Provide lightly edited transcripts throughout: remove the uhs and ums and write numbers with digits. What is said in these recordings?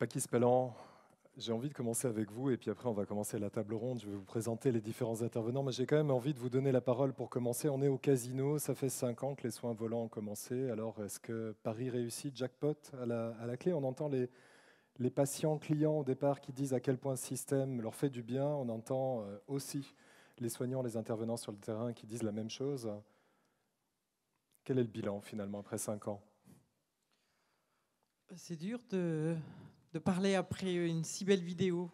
Pakis Pellan, j'ai envie de commencer avec vous et puis après on va commencer la table ronde. Je vais vous présenter les différents intervenants, mais j'ai quand même envie de vous donner la parole pour commencer. On est au casino, ça fait 5 ans que les soins volants ont commencé. Alors est-ce que Paris réussit, jackpot à la clé? On entend les patients, clients au départ qui disent à quel point ce système leur fait du bien. On entend aussi les soignants, les intervenants sur le terrain qui disent la même chose. Quel est le bilan finalement après 5 ans? C'est dur de parler après une si belle vidéo.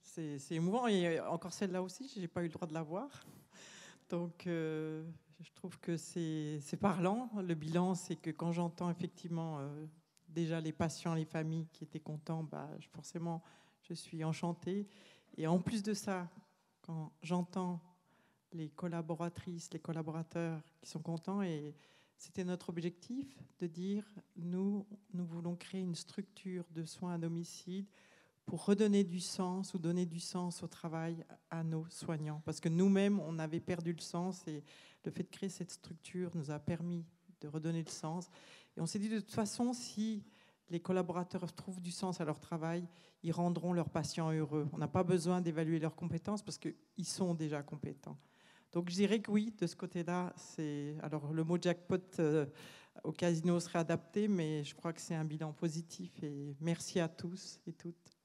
C'est émouvant et encore celle-là aussi, je n'ai pas eu le droit de la voir. Donc je trouve que c'est parlant. Le bilan, c'est que quand j'entends effectivement déjà les patients, les familles qui étaient contents, forcément je suis enchantée. Et en plus de ça, quand j'entends les collaboratrices, les collaborateurs qui sont contents, et c'était notre objectif de dire, nous voulons créer une structure de soins à domicile pour redonner du sens ou donner du sens au travail à nos soignants. Parce que nous-mêmes, on avait perdu le sens et le fait de créer cette structure nous a permis de redonner le sens. Et on s'est dit de toute façon, si les collaborateurs trouvent du sens à leur travail, ils rendront leurs patients heureux. On n'a pas besoin d'évaluer leurs compétences parce qu'ils sont déjà compétents. Donc je dirais que oui, de ce côté-là, c'est... Alors le mot jackpot au casino serait adapté, mais je crois que c'est un bilan positif et merci à tous et toutes.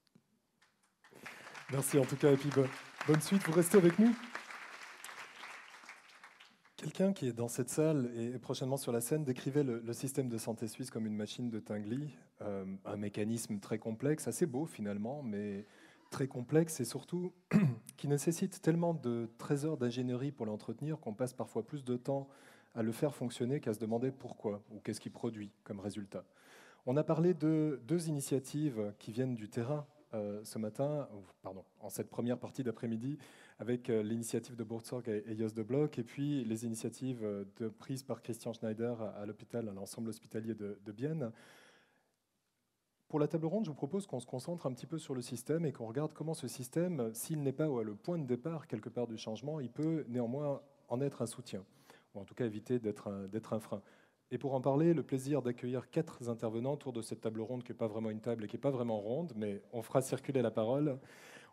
Merci en tout cas et puis bonne suite, vous restez avec nous. Quelqu'un qui est dans cette salle et prochainement sur la scène décrivait le système de santé suisse comme une machine de Tinguely, un mécanisme très complexe, assez beau finalement, mais très complexe et surtout qui nécessite tellement de trésors d'ingénierie pour l'entretenir qu'on passe parfois plus de temps à le faire fonctionner qu'à se demander pourquoi ou qu'est-ce qu'il produit comme résultat. On a parlé de 2 initiatives qui viennent du terrain ce matin, en cette première partie d'après-midi, avec l'initiative de Buurtzorg et Jos de Blok, et puis les initiatives prises par Christian Schneider à l'hôpital, à l'ensemble hospitalier de Bienne. Pour la table ronde, je vous propose qu'on se concentre un petit peu sur le système et qu'on regarde comment ce système, s'il n'est pas le point de départ quelque part du changement, il peut néanmoins en être un soutien, ou en tout cas éviter d'être un frein. Et pour en parler, le plaisir d'accueillir 4 intervenants autour de cette table ronde qui n'est pas vraiment une table et qui n'est pas vraiment ronde, mais on fera circuler la parole.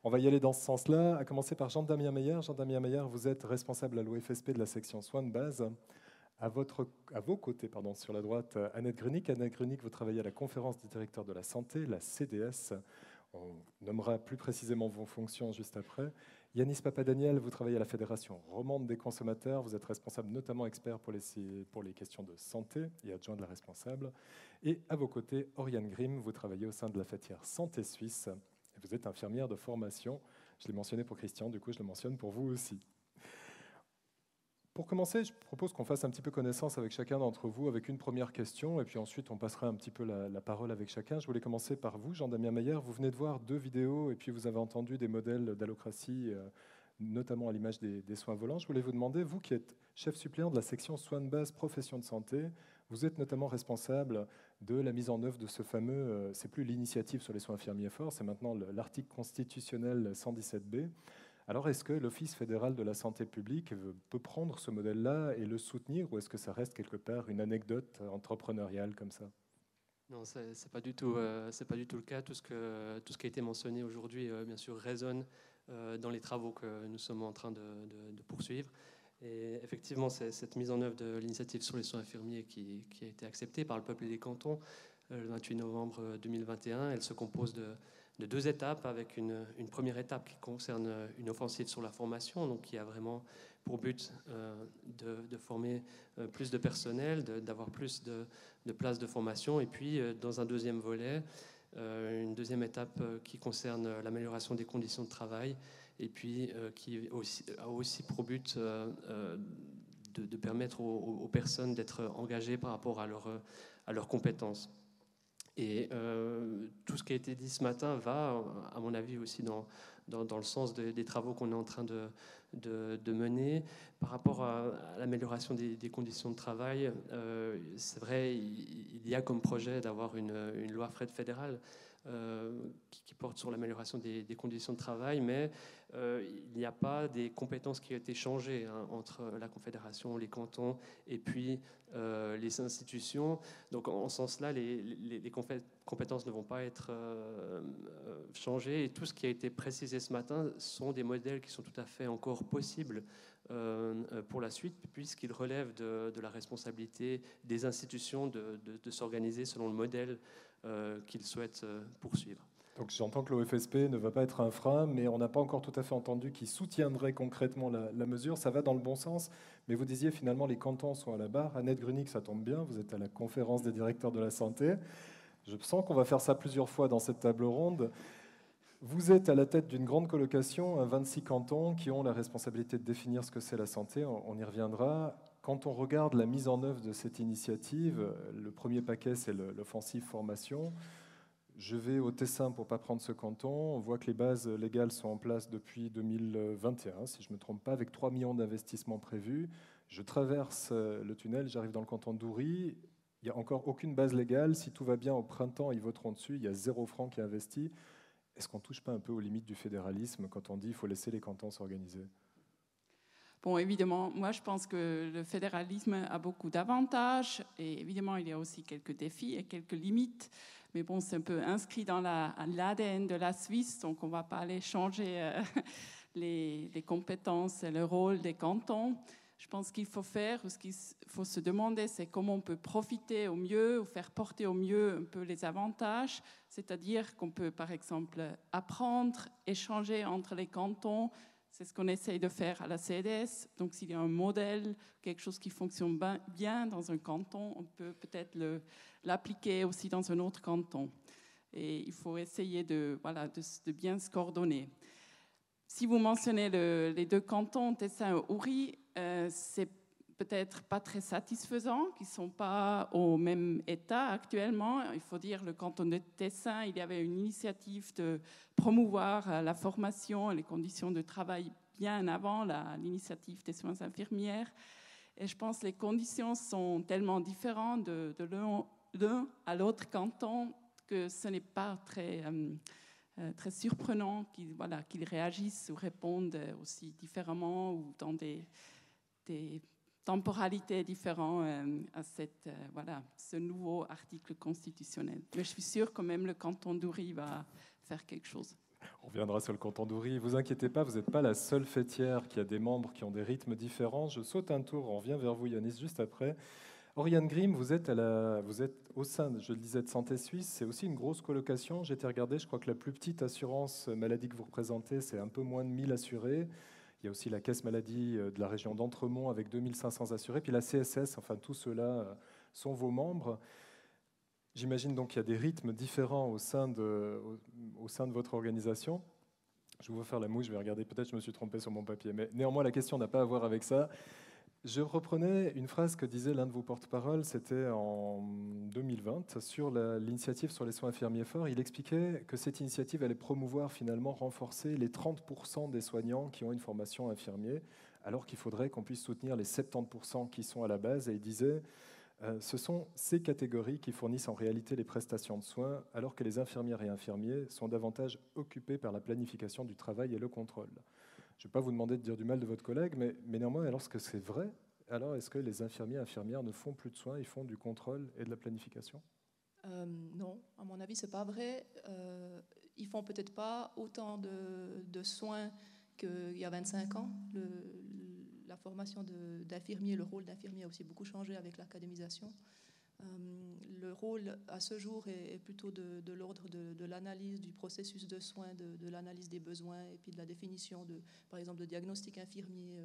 On va y aller dans ce sens-là, à commencer par Jean-Damien Meyer. Jean-Damien Meyer, vous êtes responsable à l'OFSP de la section soins de base. À vos côtés, sur la droite, Annette Grunic. Annette Grunic, vous travaillez à la conférence des directeurs de la santé, la CDS. On nommera plus précisément vos fonctions juste après. Yanis Papadaniel, vous travaillez à la Fédération romande des consommateurs. Vous êtes responsable, notamment expert pour les questions de santé et adjoint de la responsable. Et à vos côtés, Oriane Grimm, vous travaillez au sein de la fêtière Santé Suisse. Et vous êtes infirmière de formation. Je l'ai mentionné pour Christian, du coup je le mentionne pour vous aussi. Pour commencer, je propose qu'on fasse un petit peu connaissance avec chacun d'entre vous avec une première question, et puis ensuite on passera un petit peu la parole avec chacun. Je voulais commencer par vous, Jean-Damien Meyer. Vous venez de voir 2 vidéos, et puis vous avez entendu des modèles d'allocratie, notamment à l'image des soins volants. Je voulais vous demander, vous qui êtes chef suppléant de la section soins de base profession de santé, vous êtes notamment responsable de la mise en œuvre de ce fameux, c'est plus l'initiative sur les soins infirmiers forts, c'est maintenant l'article constitutionnel 117b. Alors, est-ce que l'Office fédéral de la santé publique peut prendre ce modèle-là et le soutenir, ou est-ce que ça reste quelque part une anecdote entrepreneuriale comme ça? Non, c'est pas du tout, c'est pas du tout le cas. Tout ce qui a été mentionné aujourd'hui, bien sûr, résonne dans les travaux que nous sommes en train de poursuivre. Et effectivement, c'est cette mise en œuvre de l'initiative sur les soins infirmiers qui a été acceptée par le peuple et les cantons le 28 novembre 2021. Elle se compose de 2 étapes, avec une première étape qui concerne une offensive sur la formation, donc qui a vraiment pour but de former plus de personnel, d'avoir plus de places de formation, et puis dans un deuxième volet, une deuxième étape qui concerne l'amélioration des conditions de travail, et puis qui a aussi pour but de permettre aux personnes d'être engagées par rapport à leurs compétences. Et tout ce qui a été dit ce matin va, à mon avis, aussi dans le sens des travaux qu'on est en train de mener. Par rapport à l'amélioration des conditions de travail, c'est vrai, il y a comme projet d'avoir une loi fédérale qui porte sur l'amélioration des conditions de travail, mais il n'y a pas des compétences qui ont été changées entre la Confédération, les cantons et puis les institutions. Donc en ce sens-là, les compétences ne vont pas être changées, et tout ce qui a été précisé ce matin sont des modèles qui sont tout à fait encore possibles pour la suite, puisqu'ils relèvent de la responsabilité des institutions de s'organiser selon le modèle qu'ils souhaitent poursuivre. Donc j'entends que l'OFSP ne va pas être un frein, mais on n'a pas encore tout à fait entendu qui soutiendrait concrètement la mesure. Ça va dans le bon sens, mais vous disiez finalement les cantons sont à la barre. Annette Grunig, ça tombe bien, vous êtes à la conférence des directeurs de la santé. Je sens qu'on va faire ça plusieurs fois dans cette table ronde. Vous êtes à la tête d'une grande colocation, 26 cantons qui ont la responsabilité de définir ce que c'est la santé, on y reviendra. Quand on regarde la mise en œuvre de cette initiative, le premier paquet, c'est l'offensive formation. Je vais au Tessin pour ne pas prendre ce canton. On voit que les bases légales sont en place depuis 2021, si je ne me trompe pas, avec 3 millions d'investissements prévus. Je traverse le tunnel, j'arrive dans le canton d'Oury. Il n'y a encore aucune base légale. Si tout va bien, au printemps, ils voteront dessus. Il y a 0 franc qui est investi. Est-ce qu'on ne touche pas un peu aux limites du fédéralisme quand on dit qu'il faut laisser les cantons s'organiser ? Bon, évidemment, moi je pense que le fédéralisme a beaucoup d'avantages et évidemment il y a aussi quelques défis et quelques limites. Mais bon, c'est un peu inscrit dans l'ADN de la Suisse, donc on ne va pas aller changer les compétences et le rôle des cantons. Je pense qu'il faut faire, ou ce qu'il faut se demander, c'est comment on peut profiter au mieux ou faire porter au mieux un peu les avantages. C'est-à-dire qu'on peut, par exemple, apprendre, échanger entre les cantons. C'est ce qu'on essaye de faire à la CDS. Donc, s'il y a un modèle, quelque chose qui fonctionne bien dans un canton, on peut peut-être l'appliquer aussi dans un autre canton. Et il faut essayer de bien se coordonner. Si vous mentionnez les 2 cantons, Tessin et Oury, c'est peut-être pas très satisfaisant, qui ne sont pas au même état actuellement. Il faut dire, le canton de Tessin, il y avait une initiative de promouvoir la formation et les conditions de travail bien avant l'initiative des soins infirmières. Et je pense que les conditions sont tellement différentes de l'un à l'autre canton que ce n'est pas très surprenant qu'ils réagissent ou répondent aussi différemment ou dans des temporalités différentes à ce nouveau article constitutionnel. Mais je suis sûre que même le canton d'Oury va faire quelque chose. On reviendra sur le canton d'Oury. Ne vous inquiétez pas, vous n'êtes pas la seule fêtière qui a des membres qui ont des rythmes différents. Je saute un tour, on revient vers vous, Yanis, juste après. Oriane Grimm, vous êtes au sein, je le disais, de Santé Suisse. C'est aussi une grosse colocation. J'ai été regarder, je crois que la plus petite assurance maladie que vous représentez, c'est un peu moins de 1000 assurés. Il y a aussi la caisse maladie de la région d'Entremont avec 2500 assurés. Puis la CSS, enfin tous ceux-là sont vos membres. J'imagine donc qu'il y a des rythmes différents au sein de votre organisation. Je vais vous faire la mouche, je vais regarder, peut-être je me suis trompé sur mon papier. Mais néanmoins, la question n'a pas à voir avec ça. Je reprenais une phrase que disait l'un de vos porte-paroles, c'était en 2020, sur l'initiative sur les soins infirmiers forts. Il expliquait que cette initiative allait promouvoir, finalement, renforcer les 30% des soignants qui ont une formation infirmier, alors qu'il faudrait qu'on puisse soutenir les 70% qui sont à la base. Et il disait, ce sont ces catégories qui fournissent en réalité les prestations de soins, alors que les infirmières et infirmiers sont davantage occupés par la planification du travail et le contrôle. Je ne vais pas vous demander de dire du mal de votre collègue, mais néanmoins, lorsque c'est vrai, alors est-ce que les infirmiers et infirmières ne font plus de soins, ils font du contrôle et de la planification ? Non, à mon avis, ce n'est pas vrai. Ils ne font peut-être pas autant de soins qu'il y a 25 ans. La formation d'infirmier, le rôle d'infirmier a aussi beaucoup changé avec l'académisation. Le rôle à ce jour est plutôt de l'ordre de l'analyse du processus de soins, de l'analyse des besoins et puis de la définition, par exemple, de diagnostic infirmier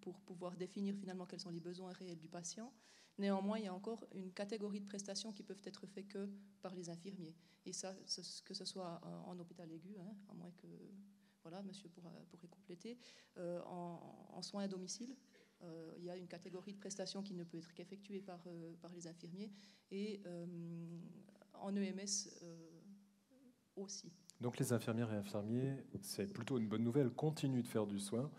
pour pouvoir définir finalement quels sont les besoins réels du patient. Néanmoins, il y a encore une catégorie de prestations qui peuvent être faites que par les infirmiers. Et ça, que ce soit en hôpital aigu, à moins que monsieur pourrait compléter, en soins à domicile. Il y a une catégorie de prestations qui ne peut être qu'effectuée par les infirmiers et en EMS aussi. Donc les infirmières et infirmiers, c'est plutôt une bonne nouvelle, continuent de faire du soin.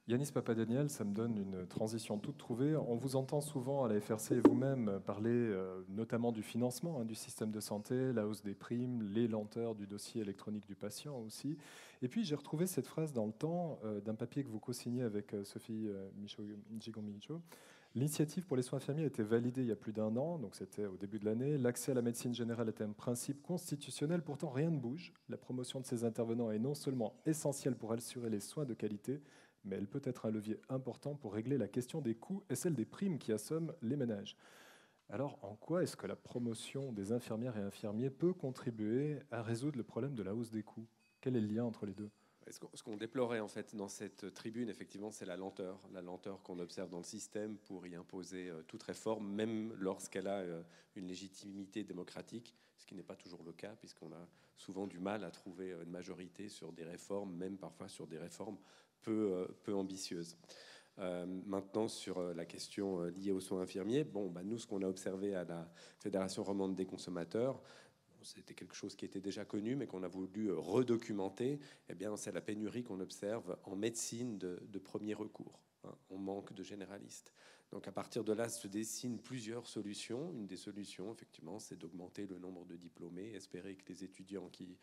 Yanis Papadaniel, ça me donne une transition toute trouvée. On vous entend souvent à la FRC et vous-même parler notamment du financement du système de santé, la hausse des primes, les lenteurs du dossier électronique du patient aussi. Et puis j'ai retrouvé cette phrase dans le temps d'un papier que vous co-signez avec Sophie Njigon-Micho. L'initiative pour les soins infirmiers a été validée il y a plus d'1 an, donc c'était au début de l'année. L'accès à la médecine générale est un principe constitutionnel, pourtant rien ne bouge. La promotion de ces intervenants est non seulement essentielle pour assurer les soins de qualité, mais elle peut être un levier important pour régler la question des coûts et celle des primes qui assomment les ménages. Alors, en quoi est-ce que la promotion des infirmières et infirmiers peut contribuer à résoudre le problème de la hausse des coûts? Quel est le lien entre les deux? Ce qu'on déplorait en fait dans cette tribune, effectivement, c'est la lenteur qu'on observe dans le système pour y imposer toute réforme, même lorsqu'elle a une légitimité démocratique, ce qui n'est pas toujours le cas, puisqu'on a souvent du mal à trouver une majorité sur des réformes, même parfois sur des réformes peu ambitieuses. Maintenant, sur la question liée aux soins infirmiers, nous, ce qu'on a observé à la Fédération romande des consommateurs, c'était quelque chose qui était déjà connu, mais qu'on a voulu redocumenter. Eh bien, c'est la pénurie qu'on observe en médecine de premier recours. On manque de généralistes. Donc, à partir de là, se dessinent plusieurs solutions. Une des solutions, effectivement, c'est d'augmenter le nombre de diplômés, espérer que les étudiants qui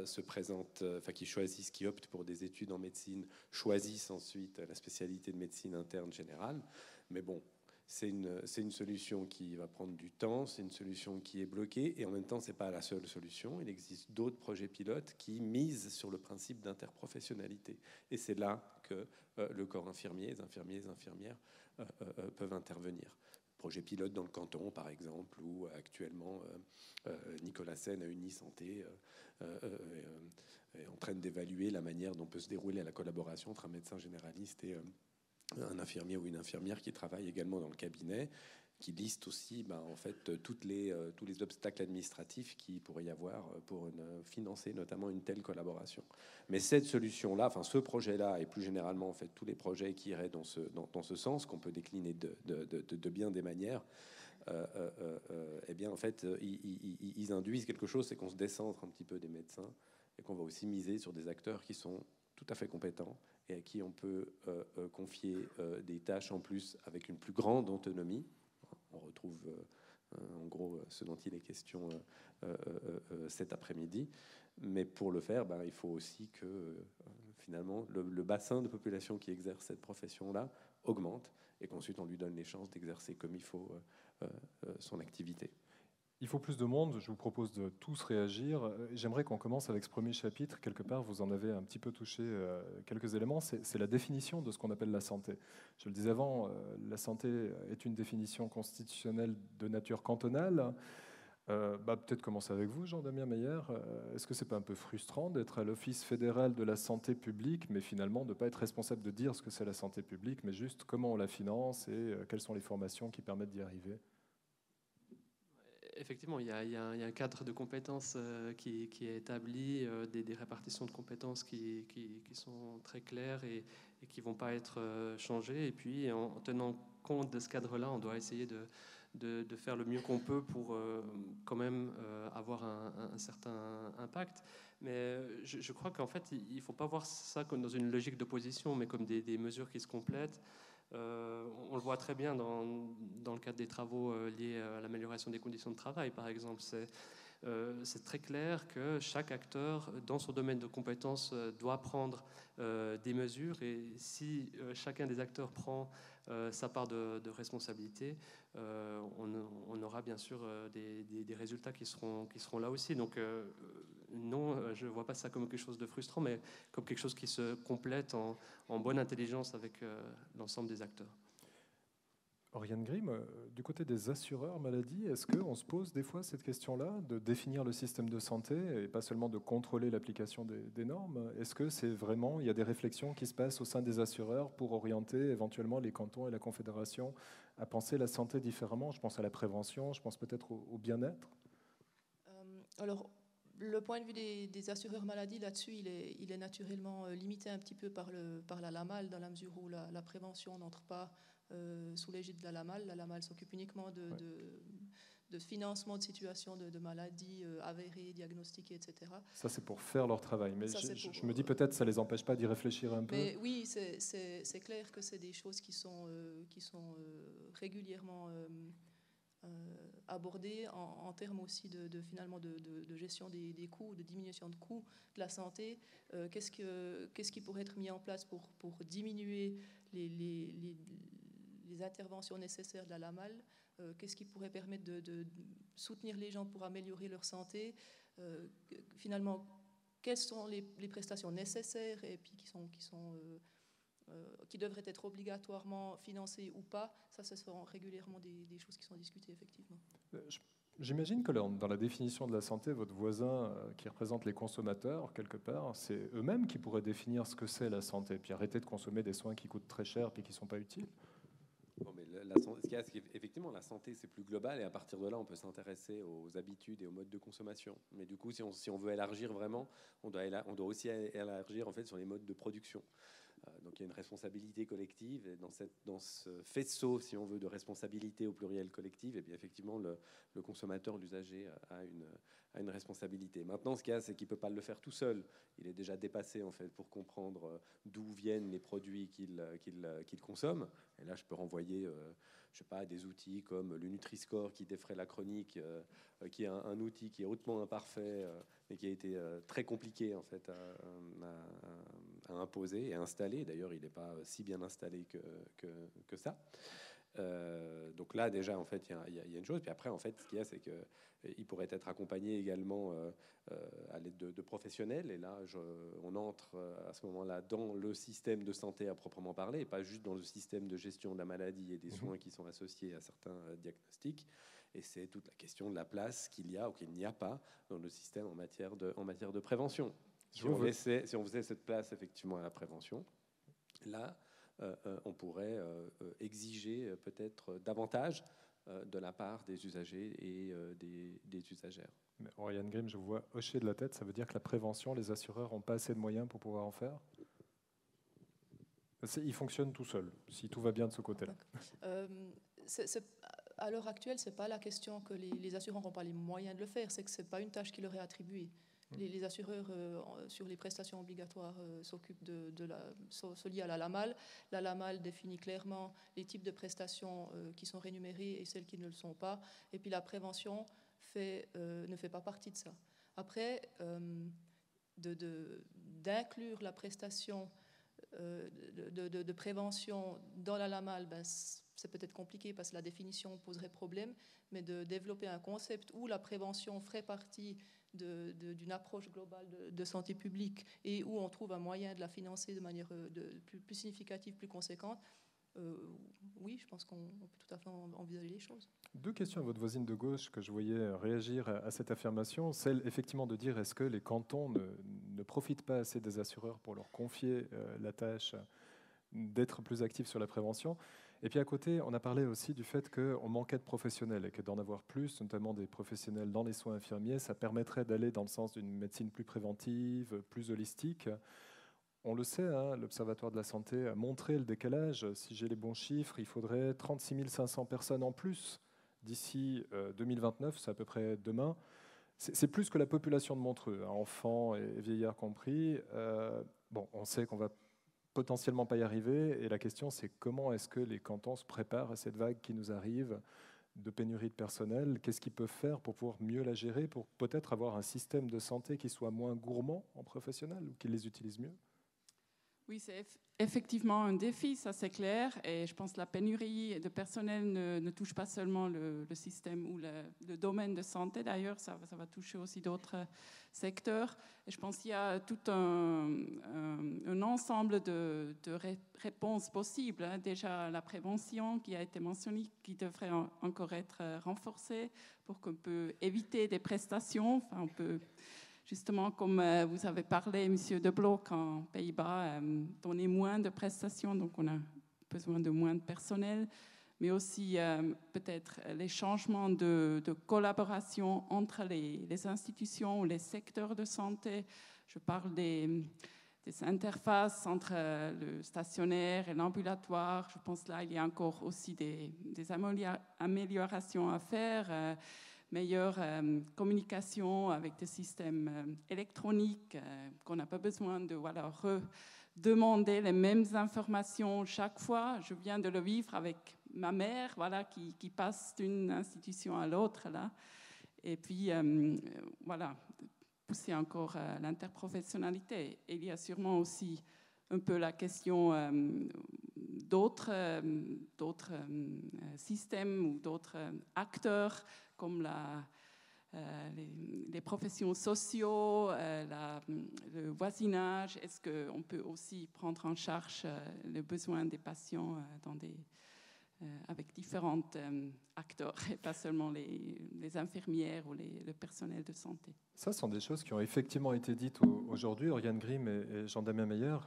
se présentent, qui choisissent, qui optent pour des études en médecine, choisissent ensuite la spécialité de médecine interne générale. Mais bon, c'est une solution qui va prendre du temps, c'est une solution qui est bloquée, et en même temps, ce n'est pas la seule solution. Il existe d'autres projets pilotes qui misent sur le principe d'interprofessionnalité. Et c'est là que le corps infirmier, les infirmiers, les infirmières peuvent intervenir. Projet pilote dans le canton, par exemple, où actuellement Nicolas Sen à Unisanté est en train d'évaluer la manière dont peut se dérouler la collaboration entre un médecin généraliste et un infirmier ou une infirmière qui travaille également dans le cabinet, qui liste aussi en fait, tous les obstacles administratifs qu'il pourrait y avoir pour financer notamment une telle collaboration. Mais cette solution-là, ce projet-là, et plus généralement en fait, tous les projets qui iraient dans ce sens, qu'on peut décliner de bien des manières, eh bien en fait, ils induisent quelque chose, c'est qu'on se décentre un petit peu des médecins et qu'on va aussi miser sur des acteurs qui sont tout à fait compétents et à qui on peut confier des tâches en plus avec une plus grande autonomie. On retrouve en gros ce dont il est question cet après-midi. Mais pour le faire, il faut aussi que finalement le bassin de population qui exerce cette profession-là augmente et qu'ensuite on lui donne les chances d'exercer comme il faut son activité. Il faut plus de monde, je vous propose de tous réagir. J'aimerais qu'on commence avec ce premier chapitre. Quelque part, vous en avez un petit peu touché quelques éléments. C'est la définition de ce qu'on appelle la santé. Je le disais avant, la santé est une définition constitutionnelle de nature cantonale. Peut-être commencer avec vous, Jean-Damien Meyer. Est-ce que c'est pas un peu frustrant d'être à l'Office fédéral de la santé publique, mais finalement de ne pas être responsable de dire ce que c'est la santé publique, mais juste comment on la finance et quelles sont les formations qui permettent d'y arriver? Effectivement, il y a un cadre de compétences qui est établi, des répartitions de compétences qui sont très claires et qui ne vont pas être changées. Et puis, en tenant compte de ce cadre-là, on doit essayer de faire le mieux qu'on peut pour quand même avoir un certain impact. Mais je crois qu'en fait, il ne faut pas voir ça comme dans une logique d'opposition, mais comme des mesures qui se complètent. On le voit très bien dans le cadre des travaux liés à l'amélioration des conditions de travail, par exemple. C'est très clair que chaque acteur, dans son domaine de compétences, doit prendre des mesures. Et si chacun des acteurs prend sa part de responsabilité, on aura bien sûr des résultats qui seront là aussi. Donc non, je ne vois pas ça comme quelque chose de frustrant, mais comme quelque chose qui se complète en bonne intelligence avec l'ensemble des acteurs. Oriane Grimm, du côté des assureurs maladie, est-ce qu'on se pose des fois cette question-là, de définir le système de santé et pas seulement de contrôler l'application des normes? Est-ce que c'est vraiment, il y a des réflexions qui se passent au sein des assureurs pour orienter éventuellement les cantons et la Confédération à penser la santé différemment? Je pense à la prévention, je pense peut-être au bien-être. Alors, le point de vue des assureurs maladie là-dessus, il est naturellement limité un petit peu par la LAMAL, dans la mesure où la prévention n'entre pas sous l'égide de la LAMAL. La LAMAL s'occupe uniquement financement de situations de maladies avérées, diagnostiquées, etc. Ça, c'est pour faire leur travail. Mais Ça, je me dis peut-être ça ne les empêche pas d'y réfléchir un peu. Mais oui, c'est clair que c'est des choses qui sont régulièrement abordées en termes aussi finalement de gestion des coûts, de diminution de coûts de la santé. Qu'est-ce qui pourrait être mis en place pour diminuer les interventions nécessaires de la LAMAL? Qu'est-ce qui pourrait permettre de soutenir les gens pour améliorer leur santé? Finalement, quelles sont les prestations nécessaires et puis qui devraient être obligatoirement financées ou pas? Ça sont régulièrement des choses qui sont discutées, effectivement. J'imagine que dans la définition de la santé, votre voisin qui représente les consommateurs, quelque part, c'est eux-mêmes qui pourraient définir ce que c'est la santé, puis arrêter de consommer des soins qui coûtent très cher et qui ne sont pas utiles. Bon, mais ce qu'il y a, c'est qu'effectivement, la santé, c'est plus global, et à partir de là, on peut s'intéresser aux habitudes et aux modes de consommation. Mais du coup, si on veut élargir vraiment, on doit aussi élargir en fait, sur les modes de production. Donc il y a une responsabilité collective, et dans ce faisceau, si on veut, de responsabilité au pluriel collective, et bien effectivement, le consommateur, l'usager, a une responsabilité. Maintenant, ce qu'il y a, c'est qu'il ne peut pas le faire tout seul. Il est déjà dépassé, en fait, pour comprendre d'où viennent les produits qu'il consomme. Et là, je peux renvoyer, je sais pas, des outils comme le Nutri-Score qui défraie la chronique, qui est un outil qui est hautement imparfait, mais qui a été très compliqué, en fait, à imposer et à installer. D'ailleurs, il n'est pas si bien installé que ça. Donc là, déjà, en fait, il y a une chose. Puis après, en fait, ce qu'il y a, c'est qu'il pourrait être accompagné également à l'aide de professionnels. Et là, on entre à ce moment-là dans le système de santé à proprement parler, et pas juste dans le système de gestion de la maladie et des soins qui sont associés à certains diagnostics. Et c'est toute la question de la place qu'il y a ou qu'il n'y a pas dans le système en matière de prévention. Si on faisait cette place effectivement à la prévention, là, on pourrait exiger peut-être davantage de la part des usagers et des usagères. Mais Oriane Grimm, je vous vois hocher de la tête, ça veut dire que la prévention, les assureurs n'ont pas assez de moyens pour pouvoir en faire? Ils fonctionnent tout seuls, si tout va bien de ce côté-là. À l'heure actuelle, ce n'est pas la question que les assureurs n'ont pas les moyens de le faire, c'est que ce n'est pas une tâche qui leur est attribuée. Les assureurs, sur les prestations obligatoires, s'occupent sont liés à la LAMAL. La LAMAL définit clairement les types de prestations qui sont rémunérées et celles qui ne le sont pas. Et puis la prévention ne fait pas partie de ça. Après, d'inclure la prestation de prévention dans la LAMAL, c'est peut-être compliqué parce que la définition poserait problème, mais de développer un concept où la prévention ferait partie d'une approche globale de santé publique et où on trouve un moyen de la financer de manière plus significative, plus conséquente, oui, je pense qu'on peut tout à fait envisager les choses. Deux questions à votre voisine de gauche que je voyais réagir à cette affirmation. Celle, effectivement, de dire est-ce que les cantons ne profitent pas assez des assureurs pour leur confier la tâche d'être plus actifs sur la prévention. Et puis à côté, on a parlé aussi du fait qu'on manquait de professionnels et que d'en avoir plus, notamment des professionnels dans les soins infirmiers, ça permettrait d'aller dans le sens d'une médecine plus préventive, plus holistique. On le sait, hein, l'Observatoire de la santé a montré le décalage. Si j'ai les bons chiffres, il faudrait 36 500 personnes en plus d'ici 2029, c'est à peu près demain. C'est plus que la population de Montreux, hein, enfants et vieillards compris. Bon, on sait qu'on va potentiellement pas y arriver. Et la question, c'est comment est-ce que les cantons se préparent à cette vague qui nous arrive de pénurie de personnel? Qu'est-ce qu'ils peuvent faire pour pouvoir mieux la gérer, pour peut-être avoir un système de santé qui soit moins gourmand en professionnels ou qui les utilise mieux? Oui, c'est effectivement un défi, ça c'est clair. Et je pense que la pénurie de personnel ne touche pas seulement le système ou le domaine de santé. D'ailleurs, ça va toucher aussi d'autres secteurs. Et je pense qu'il y a tout un ensemble de réponses possibles. Déjà, la prévention qui a été mentionnée, qui devrait encore être renforcée pour qu'on puisse éviter des prestations. Enfin, on peut... Justement, comme vous avez parlé, M. De Blok, en Pays-Bas, donner moins de prestations, donc on a besoin de moins de personnel, mais aussi peut-être les changements de collaboration entre les institutions ou les secteurs de santé. Je parle des des interfaces entre le stationnaire et l'ambulatoire. Je pense là, il y a encore aussi des améliorations à faire. Meilleure communication avec des systèmes électroniques, qu'on n'a pas besoin de redemander les mêmes informations chaque fois. Je viens de le vivre avec ma mère, qui passe d'une institution à l'autre là. Et puis pousser encore l'interprofessionnalité. Et il y a sûrement aussi un peu la question d'autres systèmes ou d'autres acteurs comme les professions sociaux, le voisinage. Est-ce qu'on peut aussi prendre en charge les besoins des patients avec différents acteurs, et pas seulement les infirmières ou le personnel de santé. Ça sont des choses qui ont effectivement été dites aujourd'hui. Oriane Grimm et Jean-Damien Meyer,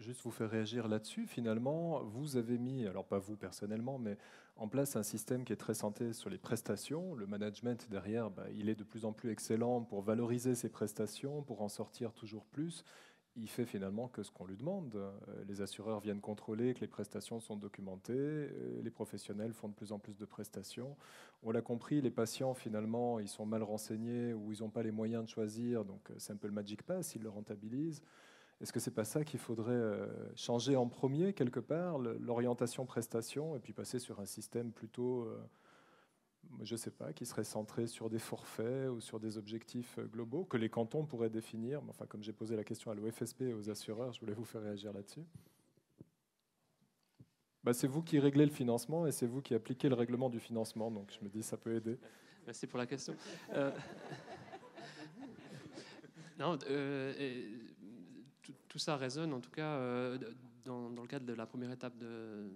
juste vous faire réagir là-dessus. Finalement, vous avez mis, alors pas vous personnellement, mais en place un système qui est très centré sur les prestations. Le management derrière, il est de plus en plus excellent pour valoriser ses prestations, pour en sortir toujours plus. Il fait finalement que ce qu'on lui demande. Les assureurs viennent contrôler que les prestations sont documentées, les professionnels font de plus en plus de prestations. On l'a compris, les patients finalement, ils sont mal renseignés ou ils n'ont pas les moyens de choisir, donc c'est un peu le Magic Pass, ils le rentabilisent. Est-ce que c'est pas ça qu'il faudrait changer en premier quelque part, l'orientation prestation, et puis passer sur un système plutôt... je ne sais pas, qui serait centré sur des forfaits ou sur des objectifs globaux que les cantons pourraient définir. Enfin, comme j'ai posé la question à l'OFSP et aux assureurs, je voulais vous faire réagir là-dessus. C'est vous qui réglez le financement et c'est vous qui appliquez le règlement du financement. Donc je me dis, ça peut aider. Merci pour la question. Non, tout ça résonne, en tout cas, dans le cadre de la première étape de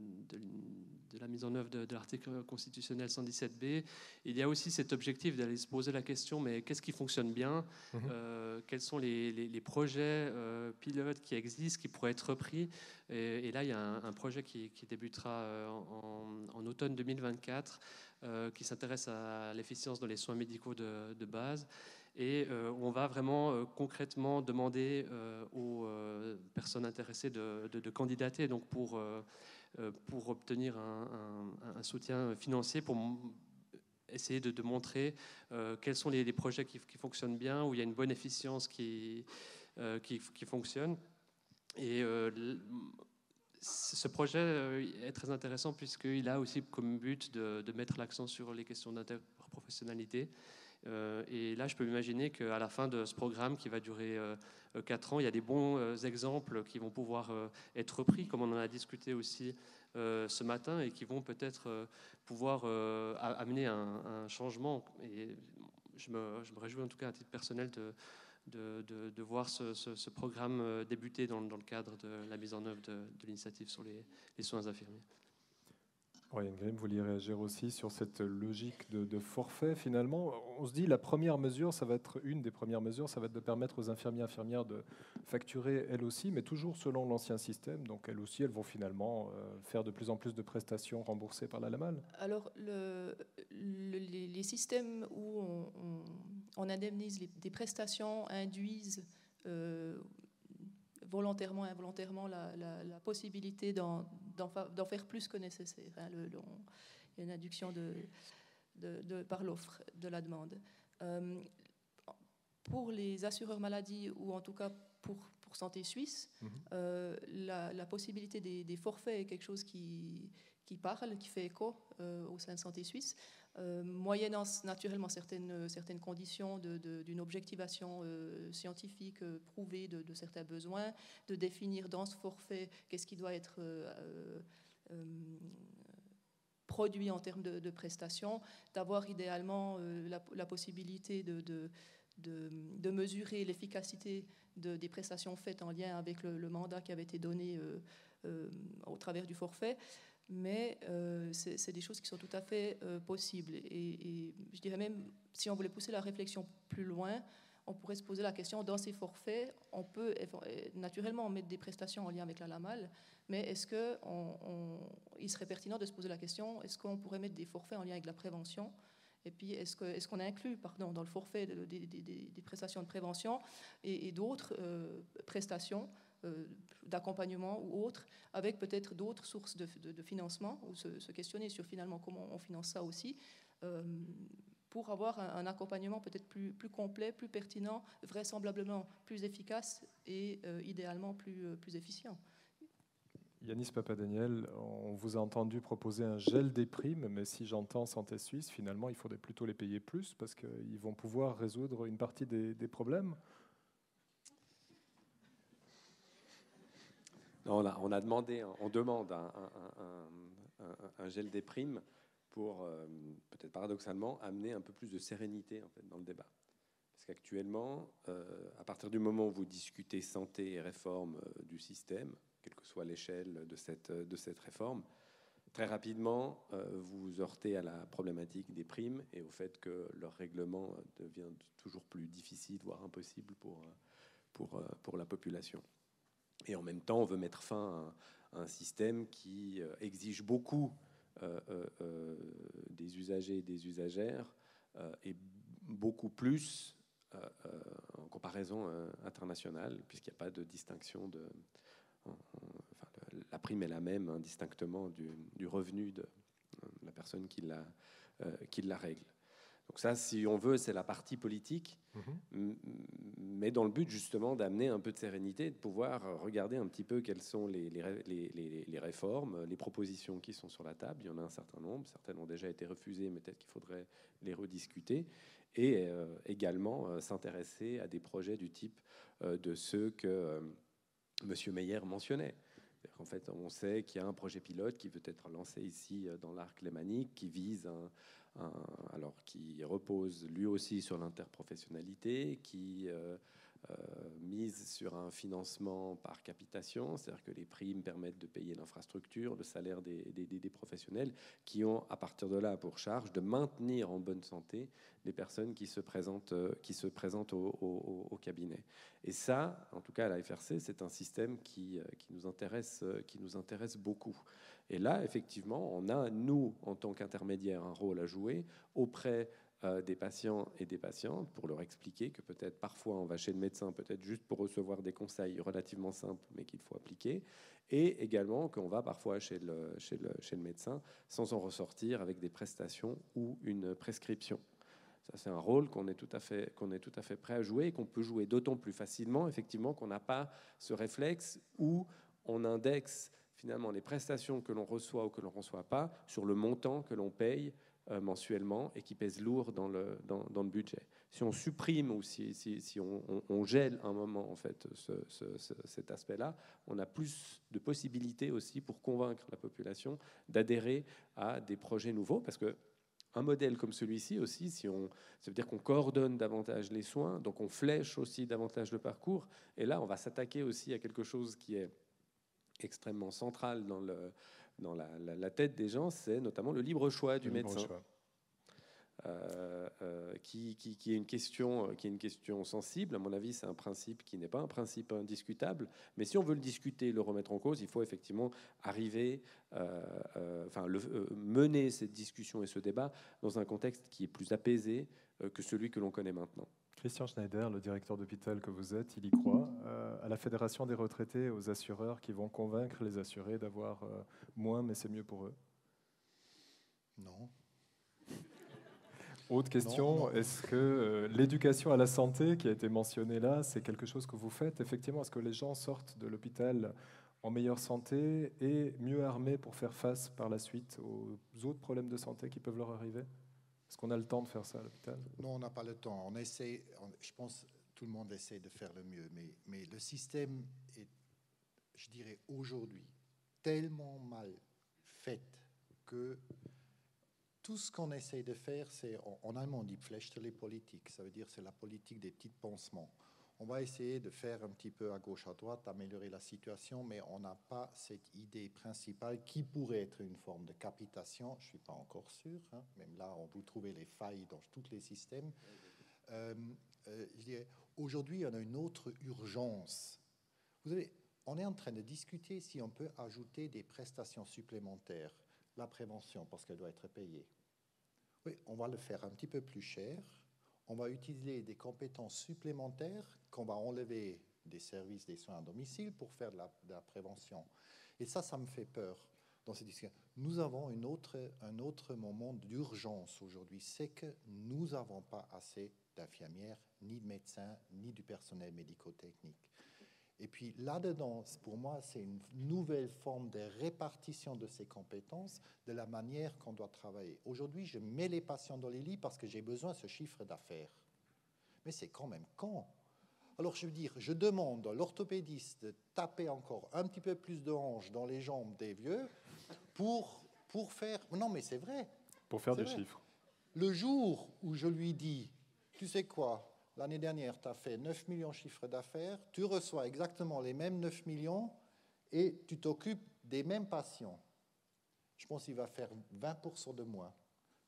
la mise en œuvre de l'article constitutionnel 117b. Il y a aussi cet objectif d'aller se poser la question, mais qu'est-ce qui fonctionne bien ? Quels sont les projets pilotes qui existent, qui pourraient être repris ? Et là, il y a un projet qui débutera en automne 2024, qui s'intéresse à l'efficience dans les soins médicaux de base. Et on va vraiment concrètement demander aux personnes intéressées de candidater donc pour obtenir un soutien financier, pour essayer de montrer quels sont les projets qui fonctionnent bien, où il y a une bonne efficience qui fonctionne. Et ce projet est très intéressant puisqu'il a aussi comme but de mettre l'accent sur les questions d'interprofessionnalité. Et là, je peux imaginer qu'à la fin de ce programme qui va durer 4 ans, il y a des bons exemples qui vont pouvoir être repris, comme on en a discuté aussi ce matin, et qui vont peut-être pouvoir amener un changement. Et je me réjouis en tout cas à titre personnel de voir ce programme débuter dans le cadre de la mise en œuvre de l'initiative sur les soins infirmiers. Oriane Grimm, vous vouliez réagir aussi sur cette logique de forfait. Finalement, on se dit la première mesure, ça va être une des premières mesures, ça va être de permettre aux infirmiers et infirmières de facturer elles aussi, mais toujours selon l'ancien système. Donc elles aussi, elles vont finalement faire de plus en plus de prestations remboursées par la LAMAL. Alors les systèmes où on indemnise des prestations induisent volontairement, involontairement, la possibilité d'en faire plus que nécessaire. Il y a une induction par l'offre de la demande. Pour les assureurs maladie, ou en tout cas pour Santé Suisse, la possibilité des forfaits est quelque chose qui parle, qui fait écho au sein de Santé Suisse, moyennant naturellement certaines conditions d'une objectivation scientifique prouvée de certains besoins, de définir dans ce forfait qu'est-ce qui doit être produit en termes de prestations, d'avoir idéalement la possibilité de mesurer l'efficacité des prestations faites en lien avec le mandat qui avait été donné au travers du forfait. Mais c'est des choses qui sont tout à fait possibles. Et je dirais même, si on voulait pousser la réflexion plus loin, on pourrait se poser la question, dans ces forfaits, on peut naturellement mettre des prestations en lien avec la LAMAL, mais est-ce qu'il serait pertinent de se poser la question, est-ce qu'on pourrait mettre des forfaits en lien avec la prévention ? Et puis, est-ce qu'on inclut dans le forfait des prestations de prévention et d'autres prestations d'accompagnement ou autre, avec peut-être d'autres sources de financement, ou se questionner sur finalement comment on finance ça aussi, pour avoir un accompagnement peut-être plus complet, plus pertinent, vraisemblablement plus efficace et idéalement plus efficient. Yanis Papadaniel, on vous a entendu proposer un gel des primes, mais si j'entends Santé Suisse, finalement, il faudrait plutôt les payer plus parce qu'ils vont pouvoir résoudre une partie des problèmes. Non, on demande un gel des primes pour, peut-être paradoxalement, amener un peu plus de sérénité en fait, dans le débat. Parce qu'actuellement, à partir du moment où vous discutez santé et réforme du système, quelle que soit l'échelle de cette réforme, très rapidement, vous heurtez à la problématique des primes et au fait que leur règlement devient toujours plus difficile, voire impossible pour la population. Et en même temps, on veut mettre fin à un système qui exige beaucoup des usagers et des usagères et beaucoup plus en comparaison internationale, puisqu'il n'y a pas de distinction la prime est la même indistinctement du revenu de la personne qui la règle. Donc ça, si on veut, c'est la partie politique, mais dans le but justement d'amener un peu de sérénité, de pouvoir regarder un petit peu quelles sont les réformes, les propositions qui sont sur la table. Il y en a un certain nombre, certaines ont déjà été refusées, mais peut-être qu'il faudrait les rediscuter, et également s'intéresser à des projets du type de ceux que Monsieur Meyer mentionnait. En fait, on sait qu'il y a un projet pilote qui veut être lancé ici dans l'arc lémanique, qui vise alors qui repose lui aussi sur l'interprofessionnalité, qui mise sur un financement par capitation, c'est-à-dire que les primes permettent de payer l'infrastructure, le salaire des professionnels, qui ont à partir de là pour charge de maintenir en bonne santé les personnes qui se présentent au cabinet. Et ça, en tout cas à la FRC, c'est un système qui nous intéresse beaucoup. Et là, effectivement, on a, nous, en tant qu'intermédiaires, un rôle à jouer auprès des patients et des patientes pour leur expliquer que peut-être parfois on va chez le médecin, peut-être juste pour recevoir des conseils relativement simples, mais qu'il faut appliquer, et également qu'on va parfois chez le médecin sans en ressortir avec des prestations ou une prescription. Ça, c'est un rôle qu'on est tout à fait prêt à jouer et qu'on peut jouer d'autant plus facilement, effectivement, qu'on n'a pas ce réflexe où on indexe finalement les prestations que l'on reçoit ou que l'on ne reçoit pas sur le montant que l'on paye mensuellement et qui pèse lourd dans le budget. Si on supprime ou si on gèle un moment en fait cet aspect-là, on a plus de possibilités aussi pour convaincre la population d'adhérer à des projets nouveaux, parce que un modèle comme celui-ci aussi, ça veut dire qu'on coordonne davantage les soins, donc on flèche aussi davantage le parcours, et là on va s'attaquer aussi à quelque chose qui est extrêmement central dans la tête des gens, c'est notamment le libre choix du médecin, qui est une question sensible. À mon avis, c'est un principe qui n'est pas un principe indiscutable, mais si on veut le discuter, le remettre en cause, il faut effectivement arriver, mener cette discussion et ce débat dans un contexte qui est plus apaisé que celui que l'on connaît maintenant. Christian Schneider, le directeur d'hôpital que vous êtes, il y croit à la Fédération des retraités, aux assureurs qui vont convaincre les assurés d'avoir moins, mais c'est mieux pour eux? Non. Autre question, est-ce que l'éducation à la santé qui a été mentionnée là, c'est quelque chose que vous faites effectivement? Est-ce que les gens sortent de l'hôpital en meilleure santé et mieux armés pour faire face par la suite aux autres problèmes de santé qui peuvent leur arriver? Est-ce qu'on a le temps de faire ça à l'hôpital? Non, on n'a pas le temps. On essaie, je pense que tout le monde essaie de faire le mieux, mais le système est, je dirais aujourd'hui, tellement mal fait que tout ce qu'on essaie de faire, c'est, en allemand on dit Pflästerli-Politik, ça veut dire c'est la politique des petits pansements. On va essayer de faire un petit peu à gauche, à droite, améliorer la situation, mais on n'a pas cette idée principale qui pourrait être une forme de capitation. Je ne suis pas encore sûr, hein. Même là, on peut trouver les failles dans tous les systèmes. Je dirais, aujourd'hui, on a une autre urgence. Vous savez, on est en train de discuter si on peut ajouter des prestations supplémentaires. La prévention, parce qu'elle doit être payée. Oui, on va le faire un petit peu plus cher. On va utiliser des compétences supplémentaires qu'on va enlever des services, des soins à domicile pour faire de la prévention. Et ça me fait peur dans ces discussions. Nous avons un autre moment d'urgence aujourd'hui, c'est que nous n'avons pas assez d'infirmières, ni de médecins, ni du personnel médico-technique. Et puis là-dedans, pour moi, c'est une nouvelle forme de répartition de ces compétences, de la manière qu'on doit travailler. Aujourd'hui, je mets les patients dans les lits parce que j'ai besoin de ce chiffre d'affaires. Mais c'est quand même con. Alors, je veux dire, je demande à l'orthopédiste de taper encore un petit peu plus de hanches dans les jambes des vieux pour faire... Non, mais c'est vrai. Pour faire des vrai. chiffres. Le jour où je lui dis, tu sais quoi, l'année dernière, tu as fait 9 millions de chiffres d'affaires, tu reçois exactement les mêmes 9 millions et tu t'occupes des mêmes patients. Je pense qu'il va faire 20% de moins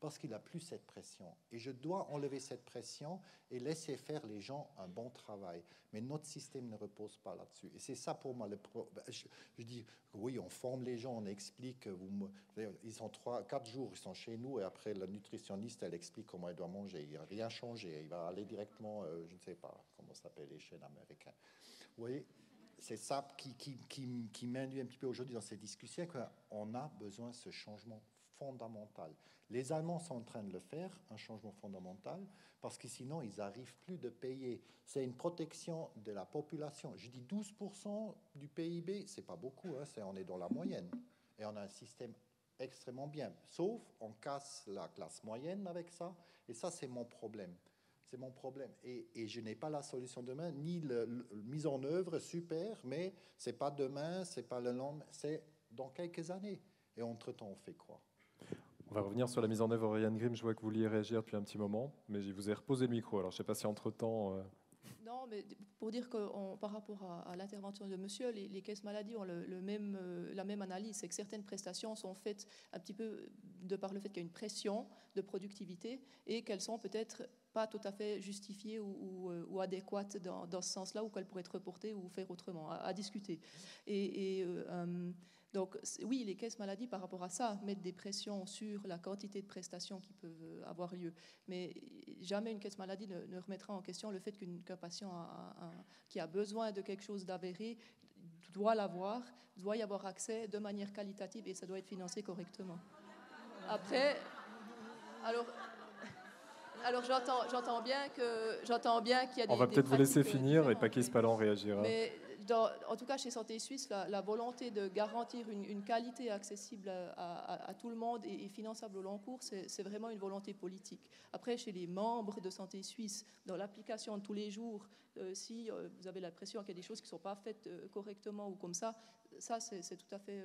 parce qu'il n'a plus cette pression. Et je dois enlever cette pression et laisser faire les gens un bon travail. Mais notre système ne repose pas là-dessus. Et c'est ça pour moi. Je dis, oui, on forme les gens, on explique. Ils sont 4 jours, ils sont chez nous et après, la nutritionniste, elle explique comment ils doivent manger. Il n'a rien changé. Il va aller directement, je ne sais pas comment ça s'appelle les chaînes américaines. Vous voyez, c'est ça qui m'induit un petit peu aujourd'hui dans ces discussions qu'on a besoin de ce changement fondamental. Les Allemands sont en train de le faire, un changement fondamental, parce que sinon, ils n'arrivent plus de payer. C'est une protection de la population. Je dis 12% du PIB, ce n'est pas beaucoup, hein, on est dans la moyenne. Et on a un système extrêmement bien. Sauf, on casse la classe moyenne avec ça, et ça, c'est mon problème. C'est mon problème. Et je n'ai pas la solution demain, ni la mise en œuvre, super, mais ce n'est pas demain, ce n'est pas le lendemain, c'est dans quelques années. Et entre-temps, on fait quoi ? On va revenir sur la mise en œuvre, Oriane Grimm. Je vois que vous vouliez réagir depuis un petit moment, mais je vous ai reposé le micro. Alors, je ne sais pas si entre-temps... Non, mais pour dire que par rapport à l'intervention de monsieur, les caisses maladies ont la même analyse. C'est que certaines prestations sont faites un petit peu de par le fait qu'il y a une pression de productivité et qu'elles sont peut-être pas tout à fait justifiées ou adéquates dans ce sens-là, ou qu'elles pourraient être reportées ou faire autrement, à discuter. Donc, oui, les caisses maladies, par rapport à ça, mettent des pressions sur la quantité de prestations qui peuvent avoir lieu. Mais jamais une caisse maladie ne remettra en question le fait qu'un patient qui a besoin de quelque chose d'avéré doit l'avoir, doit y avoir accès de manière qualitative et ça doit être financé correctement. Après, alors j'entends bien qu'il y a des... On va peut-être vous laisser finir et Pakis Palan réagira. Mais en tout cas, chez Santé Suisse, la volonté de garantir une qualité accessible à tout le monde et finançable au long cours, c'est vraiment une volonté politique. Après, chez les membres de Santé Suisse, dans l'application de tous les jours, si vous avez l'impression qu'il y a des choses qui ne sont pas faites correctement ou comme ça c'est tout à fait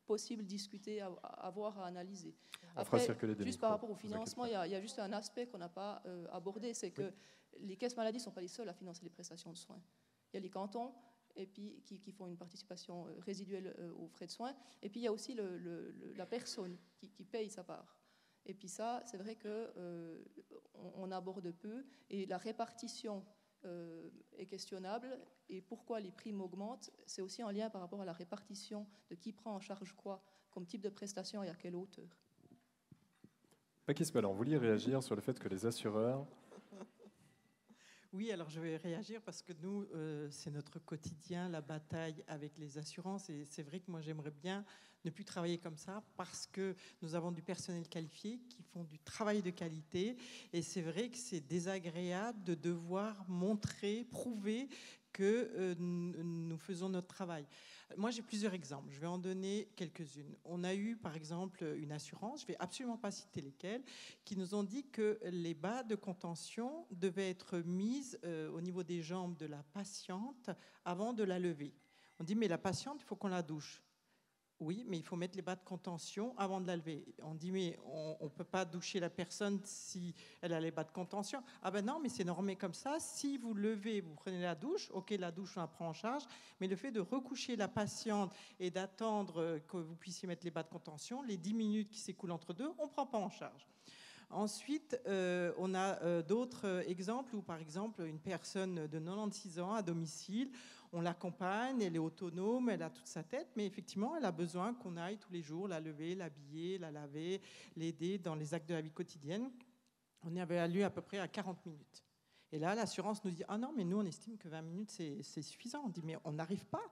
possible, discuter, à voir, à analyser. Après, juste par rapport au financement, il y a juste un aspect qu'on n'a pas abordé, c'est que les caisses maladies ne sont pas les seules à financer les prestations de soins. Il y a les cantons et puis, qui font une participation résiduelle aux frais de soins. Et puis, il y a aussi la personne qui paye sa part. Et puis ça, c'est vrai qu'on aborde peu. Et la répartition est questionnable. Et pourquoi les primes augmentent, c'est aussi en lien par rapport à la répartition de qui prend en charge quoi, comme type de prestation et à quelle hauteur. Pakis Palan, vous vouliez réagir sur le fait que les assureurs... Oui, alors je vais réagir parce que nous, c'est notre quotidien, la bataille avec les assurances. Et c'est vrai que moi, j'aimerais bien ne plus travailler comme ça parce que nous avons du personnel qualifié qui font du travail de qualité. Et c'est vrai que c'est désagréable de devoir montrer, prouver que nous faisons notre travail. Moi, j'ai plusieurs exemples. Je vais en donner quelques-unes. On a eu, par exemple, une assurance, je ne vais absolument pas citer lesquelles, qui nous ont dit que les bas de contention devaient être mises au niveau des jambes de la patiente avant de la lever. On dit, mais la patiente, il faut qu'on la douche. Oui, mais il faut mettre les bas de contention avant de la lever. On dit, mais on ne peut pas doucher la personne si elle a les bas de contention. Ah ben non, mais c'est normé comme ça. Si vous levez, vous prenez la douche, ok, la douche, on la prend en charge, mais le fait de recoucher la patiente et d'attendre que vous puissiez mettre les bas de contention, les 10 minutes qui s'écoulent entre deux, on ne prend pas en charge. Ensuite, on a d'autres exemples où, par exemple, une personne de 96 ans à domicile, on l'accompagne, elle est autonome, elle a toute sa tête, mais effectivement, elle a besoin qu'on aille tous les jours la lever, l'habiller, la laver, l'aider dans les actes de la vie quotidienne. On y avait alloué à peu près à 40 minutes. Et là, l'assurance nous dit « Ah non, mais nous, on estime que 20 minutes, c'est suffisant. » On dit « Mais on n'arrive pas. »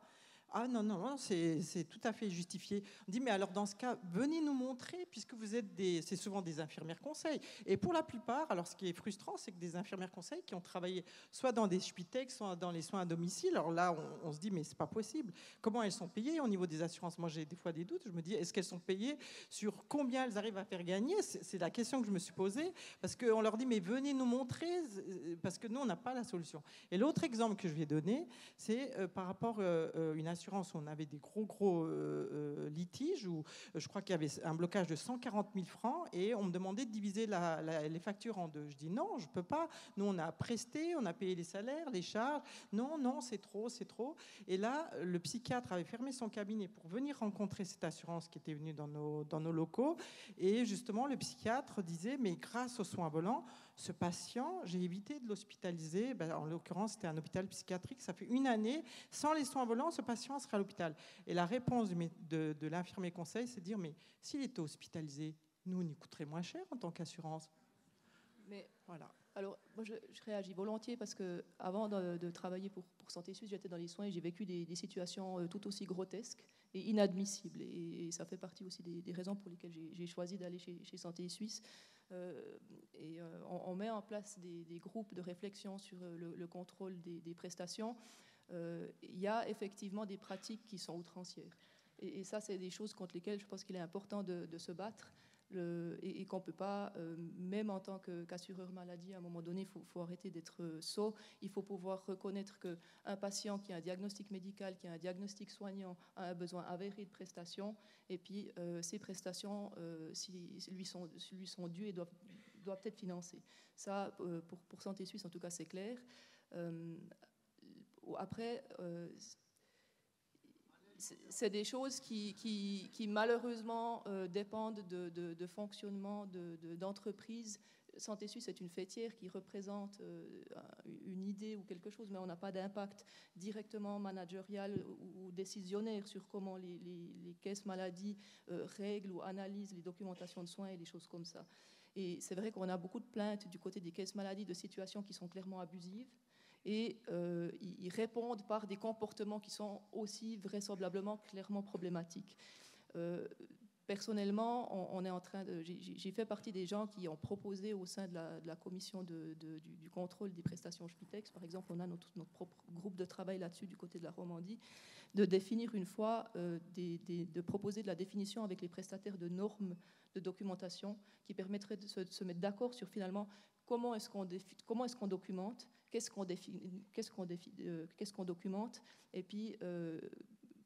Ah non, non, non, c'est tout à fait justifié. On dit, mais alors dans ce cas, venez nous montrer, puisque vous êtes c'est souvent des infirmières conseils. Et pour la plupart, alors ce qui est frustrant, c'est que des infirmières conseils qui ont travaillé soit dans des Spitex, soit dans les soins à domicile, alors là, on se dit, mais c'est pas possible. Comment elles sont payées au niveau des assurances? Moi, j'ai des fois des doutes. Je me dis, est-ce qu'elles sont payées sur combien elles arrivent à faire gagner? C'est la question que je me suis posée, parce qu'on leur dit, mais venez nous montrer, parce que nous, on n'a pas la solution. Et l'autre exemple que je vais donner, c'est par rapport à une assurance où on avait des gros litiges, où je crois qu'il y avait un blocage de 140 000 francs, et on me demandait de diviser les factures en deux. Je dis non, je ne peux pas. Nous, on a presté, on a payé les salaires, les charges. Non, non, c'est trop, c'est trop. Et là, le psychiatre avait fermé son cabinet pour venir rencontrer cette assurance qui était venue dans nos locaux. Et justement, le psychiatre disait, mais grâce aux soins volants, ce patient, j'ai évité de l'hospitaliser. En l'occurrence, c'était un hôpital psychiatrique. Ça fait 1 année. Sans les soins volants, ce patient sera à l'hôpital. Et la réponse de l'infirmier conseil, c'est de dire, mais s'il était hospitalisé, nous, on y coûterait moins cher en tant qu'assurance. Mais voilà. Alors, moi, je réagis volontiers parce que avant de travailler pour Santé Suisse, j'étais dans les soins et j'ai vécu des situations tout aussi grotesques et inadmissibles. Et ça fait partie aussi des raisons pour lesquelles j'ai choisi d'aller chez Santé Suisse. On met en place des groupes de réflexion sur le contrôle des prestations. Il y a effectivement des pratiques qui sont outrancières. Et ça, c'est des choses contre lesquelles je pense qu'il est important de se battre. Et qu'on ne peut pas, même en tant qu'assureur maladie, à un moment donné, il faut arrêter d'être sot. Il faut pouvoir reconnaître qu'un patient qui a un diagnostic médical, qui a un diagnostic soignant, a un besoin avéré de prestations. Et puis, ces prestations, lui sont dues et doivent être financées. Ça, pour Santé Suisse, en tout cas, c'est clair. Après... c'est des choses qui malheureusement dépendent de fonctionnement d'entreprises. Santé Suisse est une fêtière qui représente une idée ou quelque chose, mais on n'a pas d'impact directement managérial ou décisionnaire sur comment les caisses maladies règlent ou analysent les documentations de soins et des choses comme ça. Et c'est vrai qu'on a beaucoup de plaintes du côté des caisses maladies de situations qui sont clairement abusives. Et ils répondent par des comportements qui sont aussi vraisemblablement clairement problématiques. Personnellement, on est en train j'ai fait partie des gens qui ont proposé au sein de la commission du contrôle des prestations Spitex, par exemple, on a notre propre groupe de travail là-dessus du côté de la Romandie, de définir une fois, de proposer de la définition avec les prestataires de normes de documentation qui permettraient de se mettre d'accord sur finalement comment est-ce qu'on documente, qu'est-ce qu'on documente, et puis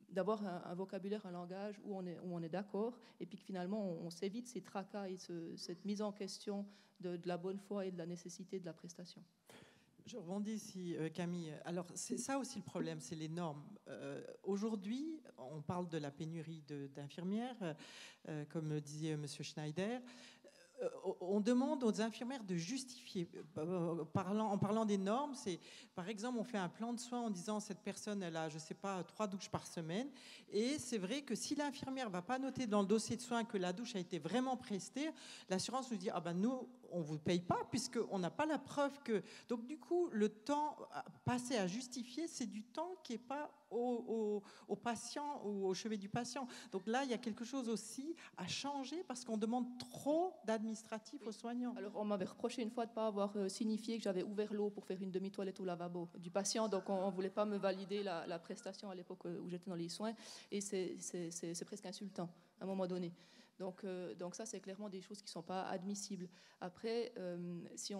d'avoir un vocabulaire, un langage où on est d'accord, et puis que finalement on s'évite ces tracas et cette mise en question de la bonne foi et de la nécessité de la prestation. Je rebondis ici, Camille. Alors, c'est ça aussi le problème, c'est les normes. Aujourd'hui, on parle de la pénurie d'infirmières, comme disait M. Schneider. On demande aux infirmières de justifier. En parlant des normes, c'est, par exemple, on fait un plan de soins en disant cette personne, elle a, je ne sais pas, 3 douches par semaine. Et c'est vrai que si l'infirmière ne va pas noter dans le dossier de soins que la douche a été vraiment prestée, l'assurance nous dit, ah ben nous, on ne vous paye pas puisqu'on n'a pas la preuve que... Donc du coup, le temps passé à justifier, c'est du temps qui n'est pas au patient ou au chevet du patient. Donc là, il y a quelque chose aussi à changer parce qu'on demande trop d'administratif aux soignants. Alors, on m'avait reproché une fois de ne pas avoir signifié que j'avais ouvert l'eau pour faire une demi-toilette au lavabo du patient, donc on ne voulait pas me valider la prestation à l'époque où j'étais dans les soins, et c'est presque insultant à un moment donné. Donc ça, c'est clairement des choses qui ne sont pas admissibles. Après, si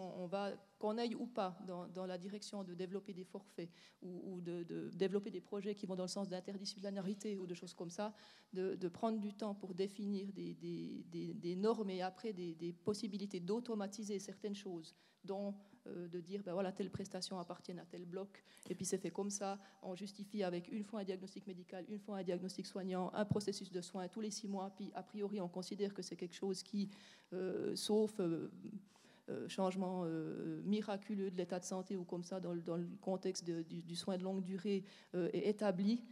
qu'on aille ou pas dans la direction de développer des forfaits ou de développer des projets qui vont dans le sens d'interdisciplinarité ou de choses comme ça, de prendre du temps pour définir des normes et après des possibilités d'automatiser certaines choses, dont de dire, ben voilà, telle prestation appartient à tel bloc, et puis c'est fait comme ça, on justifie avec une fois un diagnostic médical, une fois un diagnostic soignant, un processus de soins tous les 6 mois, puis a priori on considère que c'est quelque chose qui, sauf changement miraculeux de l'état de santé ou comme ça dans le contexte du soin de longue durée, est établi.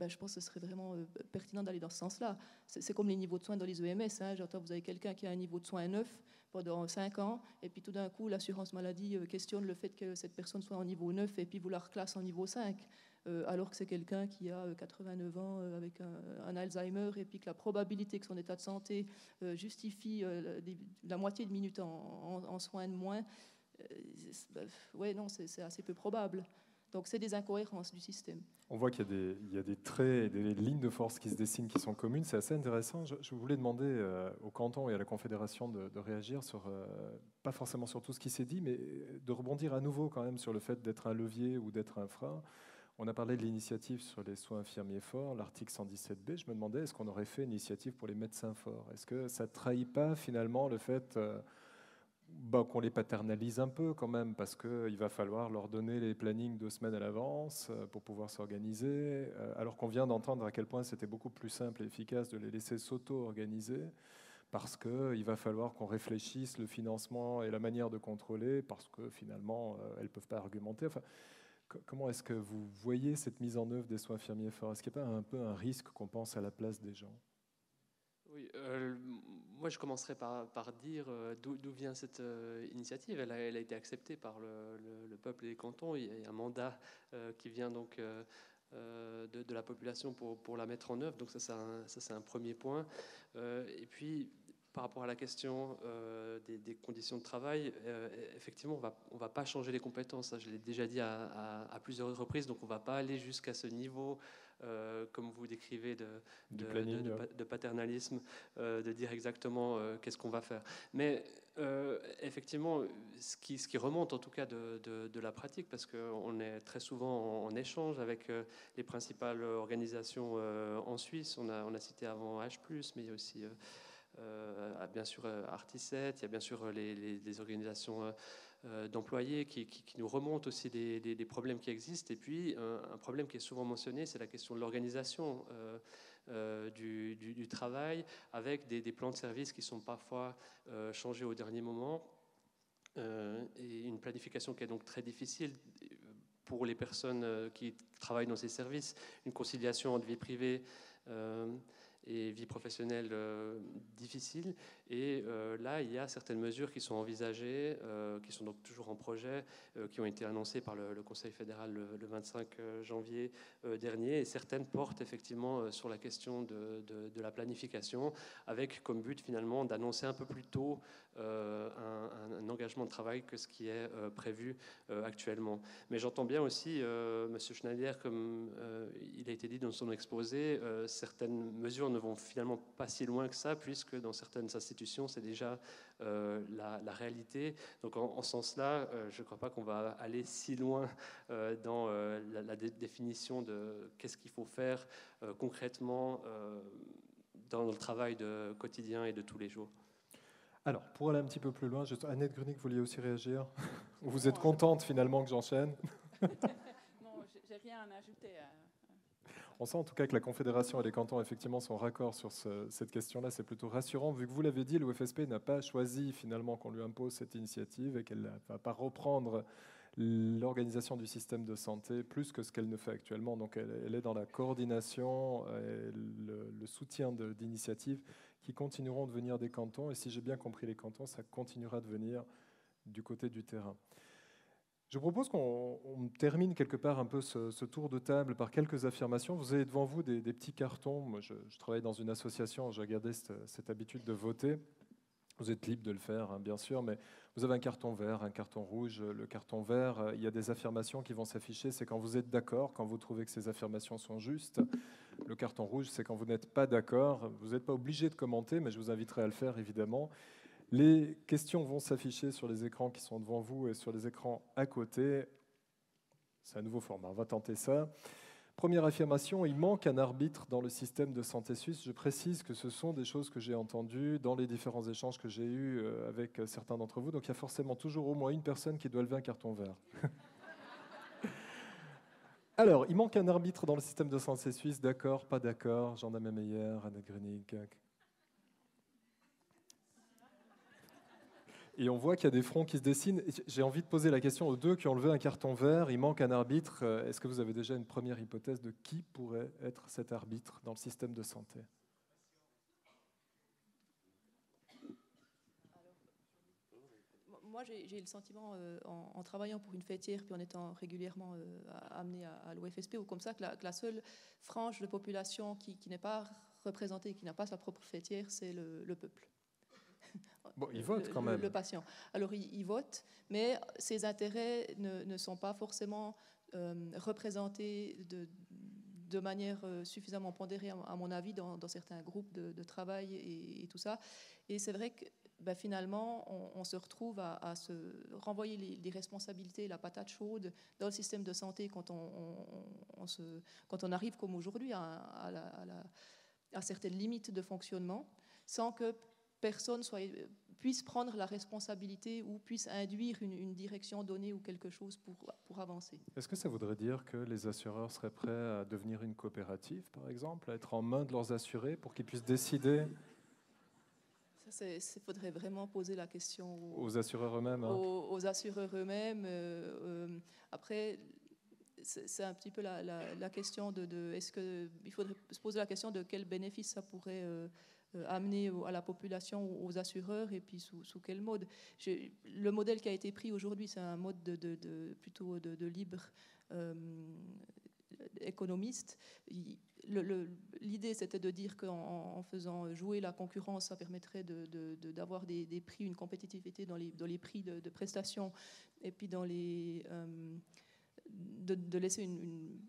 je pense que ce serait vraiment pertinent d'aller dans ce sens-là. C'est comme les niveaux de soins dans les EMS. Hein. J'entends, vous avez quelqu'un qui a un niveau de soins 9 pendant 5 ans, et puis tout d'un coup, l'assurance maladie questionne le fait que cette personne soit en niveau 9, et puis vous la reclasse en niveau 5, alors que c'est quelqu'un qui a 89 ans avec un Alzheimer, et puis que la probabilité que son état de santé justifie la moitié de minutes en soins de moins, ouais, non, c'est assez peu probable. Donc c'est des incohérences du système. On voit qu'il y a des traits et des lignes de force qui se dessinent, qui sont communes. C'est assez intéressant. Je voulais demander au canton et à la Confédération de réagir sur, pas forcément sur tout ce qui s'est dit, mais de rebondir à nouveau quand même sur le fait d'être un levier ou d'être un frein. On a parlé de l'initiative sur les soins infirmiers forts, l'article 117b. Je me demandais, est-ce qu'on aurait fait une initiative pour les médecins forts? Est-ce que ça ne trahit pas finalement le fait qu'on les paternalise un peu quand même, parce qu'il va falloir leur donner les plannings 2 semaines à l'avance pour pouvoir s'organiser, alors qu'on vient d'entendre à quel point c'était beaucoup plus simple et efficace de les laisser s'auto-organiser, parce qu'il va falloir qu'on réfléchisse le financement et la manière de contrôler, parce que finalement, elles ne peuvent pas argumenter. Enfin, comment est-ce que vous voyez cette mise en œuvre des soins infirmiers forts? Est-ce qu'il n'y a pas un peu un risque qu'on pense à la place des gens? Oui, moi je commencerai par dire d'où vient cette initiative. Elle a été acceptée par le peuple et les cantons. Il y a un mandat qui vient donc de la population pour la mettre en œuvre. Donc ça c'est un premier point. Et puis par rapport à la question des conditions de travail, effectivement on va pas changer les compétences. Ça, je l'ai déjà dit à plusieurs reprises. Donc on va pas aller jusqu'à ce niveau. Comme vous décrivez, de paternalisme, de dire exactement qu'est-ce qu'on va faire. Mais effectivement, ce qui remonte en tout cas de la pratique, parce qu'on est très souvent en échange avec les principales organisations en Suisse. On a cité avant H+, mais il y a aussi bien sûr Artiset, il y a bien sûr les organisations d'employés qui nous remontent aussi des problèmes qui existent. Et puis, un problème qui est souvent mentionné, c'est la question de l'organisation du travail, avec des plans de service qui sont parfois changés au dernier moment, et une planification qui est donc très difficile pour les personnes qui travaillent dans ces services, une conciliation entre vie privée et vie professionnelle difficile. Et là, il y a certaines mesures qui sont envisagées, qui sont donc toujours en projet, qui ont été annoncées par le Conseil fédéral le 25 janvier dernier. Et certaines portent effectivement sur la question de la planification, avec comme but finalement d'annoncer un peu plus tôt un engagement de travail que ce qui est prévu actuellement. Mais j'entends bien aussi M. Schneider, comme il a été dit dans son exposé, certaines mesures ne vont finalement pas si loin que ça, puisque dans certaines institutions, c'est déjà la réalité. Donc en ce sens-là, je ne crois pas qu'on va aller si loin dans la définition de qu'est-ce qu'il faut faire concrètement dans le travail quotidien et de tous les jours. Alors, pour aller un petit peu plus loin, Annette Grunig, vous vouliez aussi réagir? Vous êtes contente finalement que j'enchaîne? Non, j'ai rien à ajouter. On sent en tout cas que la Confédération et les cantons effectivement sont raccords sur cette question-là. C'est plutôt rassurant, vu que vous l'avez dit, l'OFSP n'a pas choisi finalement qu'on lui impose cette initiative et qu'elle ne va pas reprendre l'organisation du système de santé plus que ce qu'elle ne fait actuellement. Donc elle est dans la coordination et le soutien d'initiatives qui continueront de venir des cantons. Et si j'ai bien compris les cantons, ça continuera de venir du côté du terrain. Je propose qu'on termine quelque part un peu ce tour de table par quelques affirmations. Vous avez devant vous des petits cartons. Moi, je travaille dans une association, j'ai gardé cette habitude de voter. Vous êtes libre de le faire, hein, bien sûr, mais vous avez un carton vert, un carton rouge. Le carton vert, il y a des affirmations qui vont s'afficher. C'est quand vous êtes d'accord, quand vous trouvez que ces affirmations sont justes. Le carton rouge, c'est quand vous n'êtes pas d'accord. Vous n'êtes pas obligé de commenter, mais je vous inviterai à le faire, évidemment. Les questions vont s'afficher sur les écrans qui sont devant vous et sur les écrans à côté. C'est un nouveau format, on va tenter ça. Première affirmation, il manque un arbitre dans le système de santé suisse. Je précise que ce sont des choses que j'ai entendues dans les différents échanges que j'ai eus avec certains d'entre vous. Donc il y a forcément toujours au moins une personne qui doit lever un carton vert. Alors, il manque un arbitre dans le système de santé suisse. D'accord, pas d'accord? Jean-Dame Meyer, Annette Grunig. Et on voit qu'il y a des fronts qui se dessinent. J'ai envie de poser la question aux deux qui ont levé un carton vert. Il manque un arbitre. Est-ce que vous avez déjà une première hypothèse de qui pourrait être cet arbitre dans le système de santé ? Moi, j'ai le sentiment, en travaillant pour une fêtière, puis en étant régulièrement amenée à l'OFSP, ou comme ça, que la seule frange de population qui n'est pas représentée, qui n'a pas sa propre fêtière, c'est le peuple. Bon, il vote quand même. Le patient. Alors, il vote, mais ses intérêts ne sont pas forcément représentés de manière suffisamment pondérée, à mon avis, dans certains groupes de travail et tout ça. Et c'est vrai que finalement, on se retrouve à se renvoyer les responsabilités, la patate chaude dans le système de santé quand on arrive, comme aujourd'hui, à certaines limites de fonctionnement, sans que personne puisse prendre la responsabilité ou puisse induire une direction donnée ou quelque chose pour avancer. Est-ce que ça voudrait dire que les assureurs seraient prêts à devenir une coopérative, par exemple, à être en main de leurs assurés pour qu'ils puissent décider ? Il faudrait vraiment poser la question aux assureurs eux-mêmes. Aux assureurs eux-mêmes. Après, c'est un petit peu la question il faudrait se poser la question de quel bénéfice ça pourrait amener à la population, aux assureurs, et puis sous quel mode. Le modèle qui a été pris aujourd'hui, c'est un mode plutôt de libre économiste. L'idée, c'était de dire qu'en faisant jouer la concurrence, ça permettrait d'avoir des prix, une compétitivité dans les prix de prestations, et puis de laisser une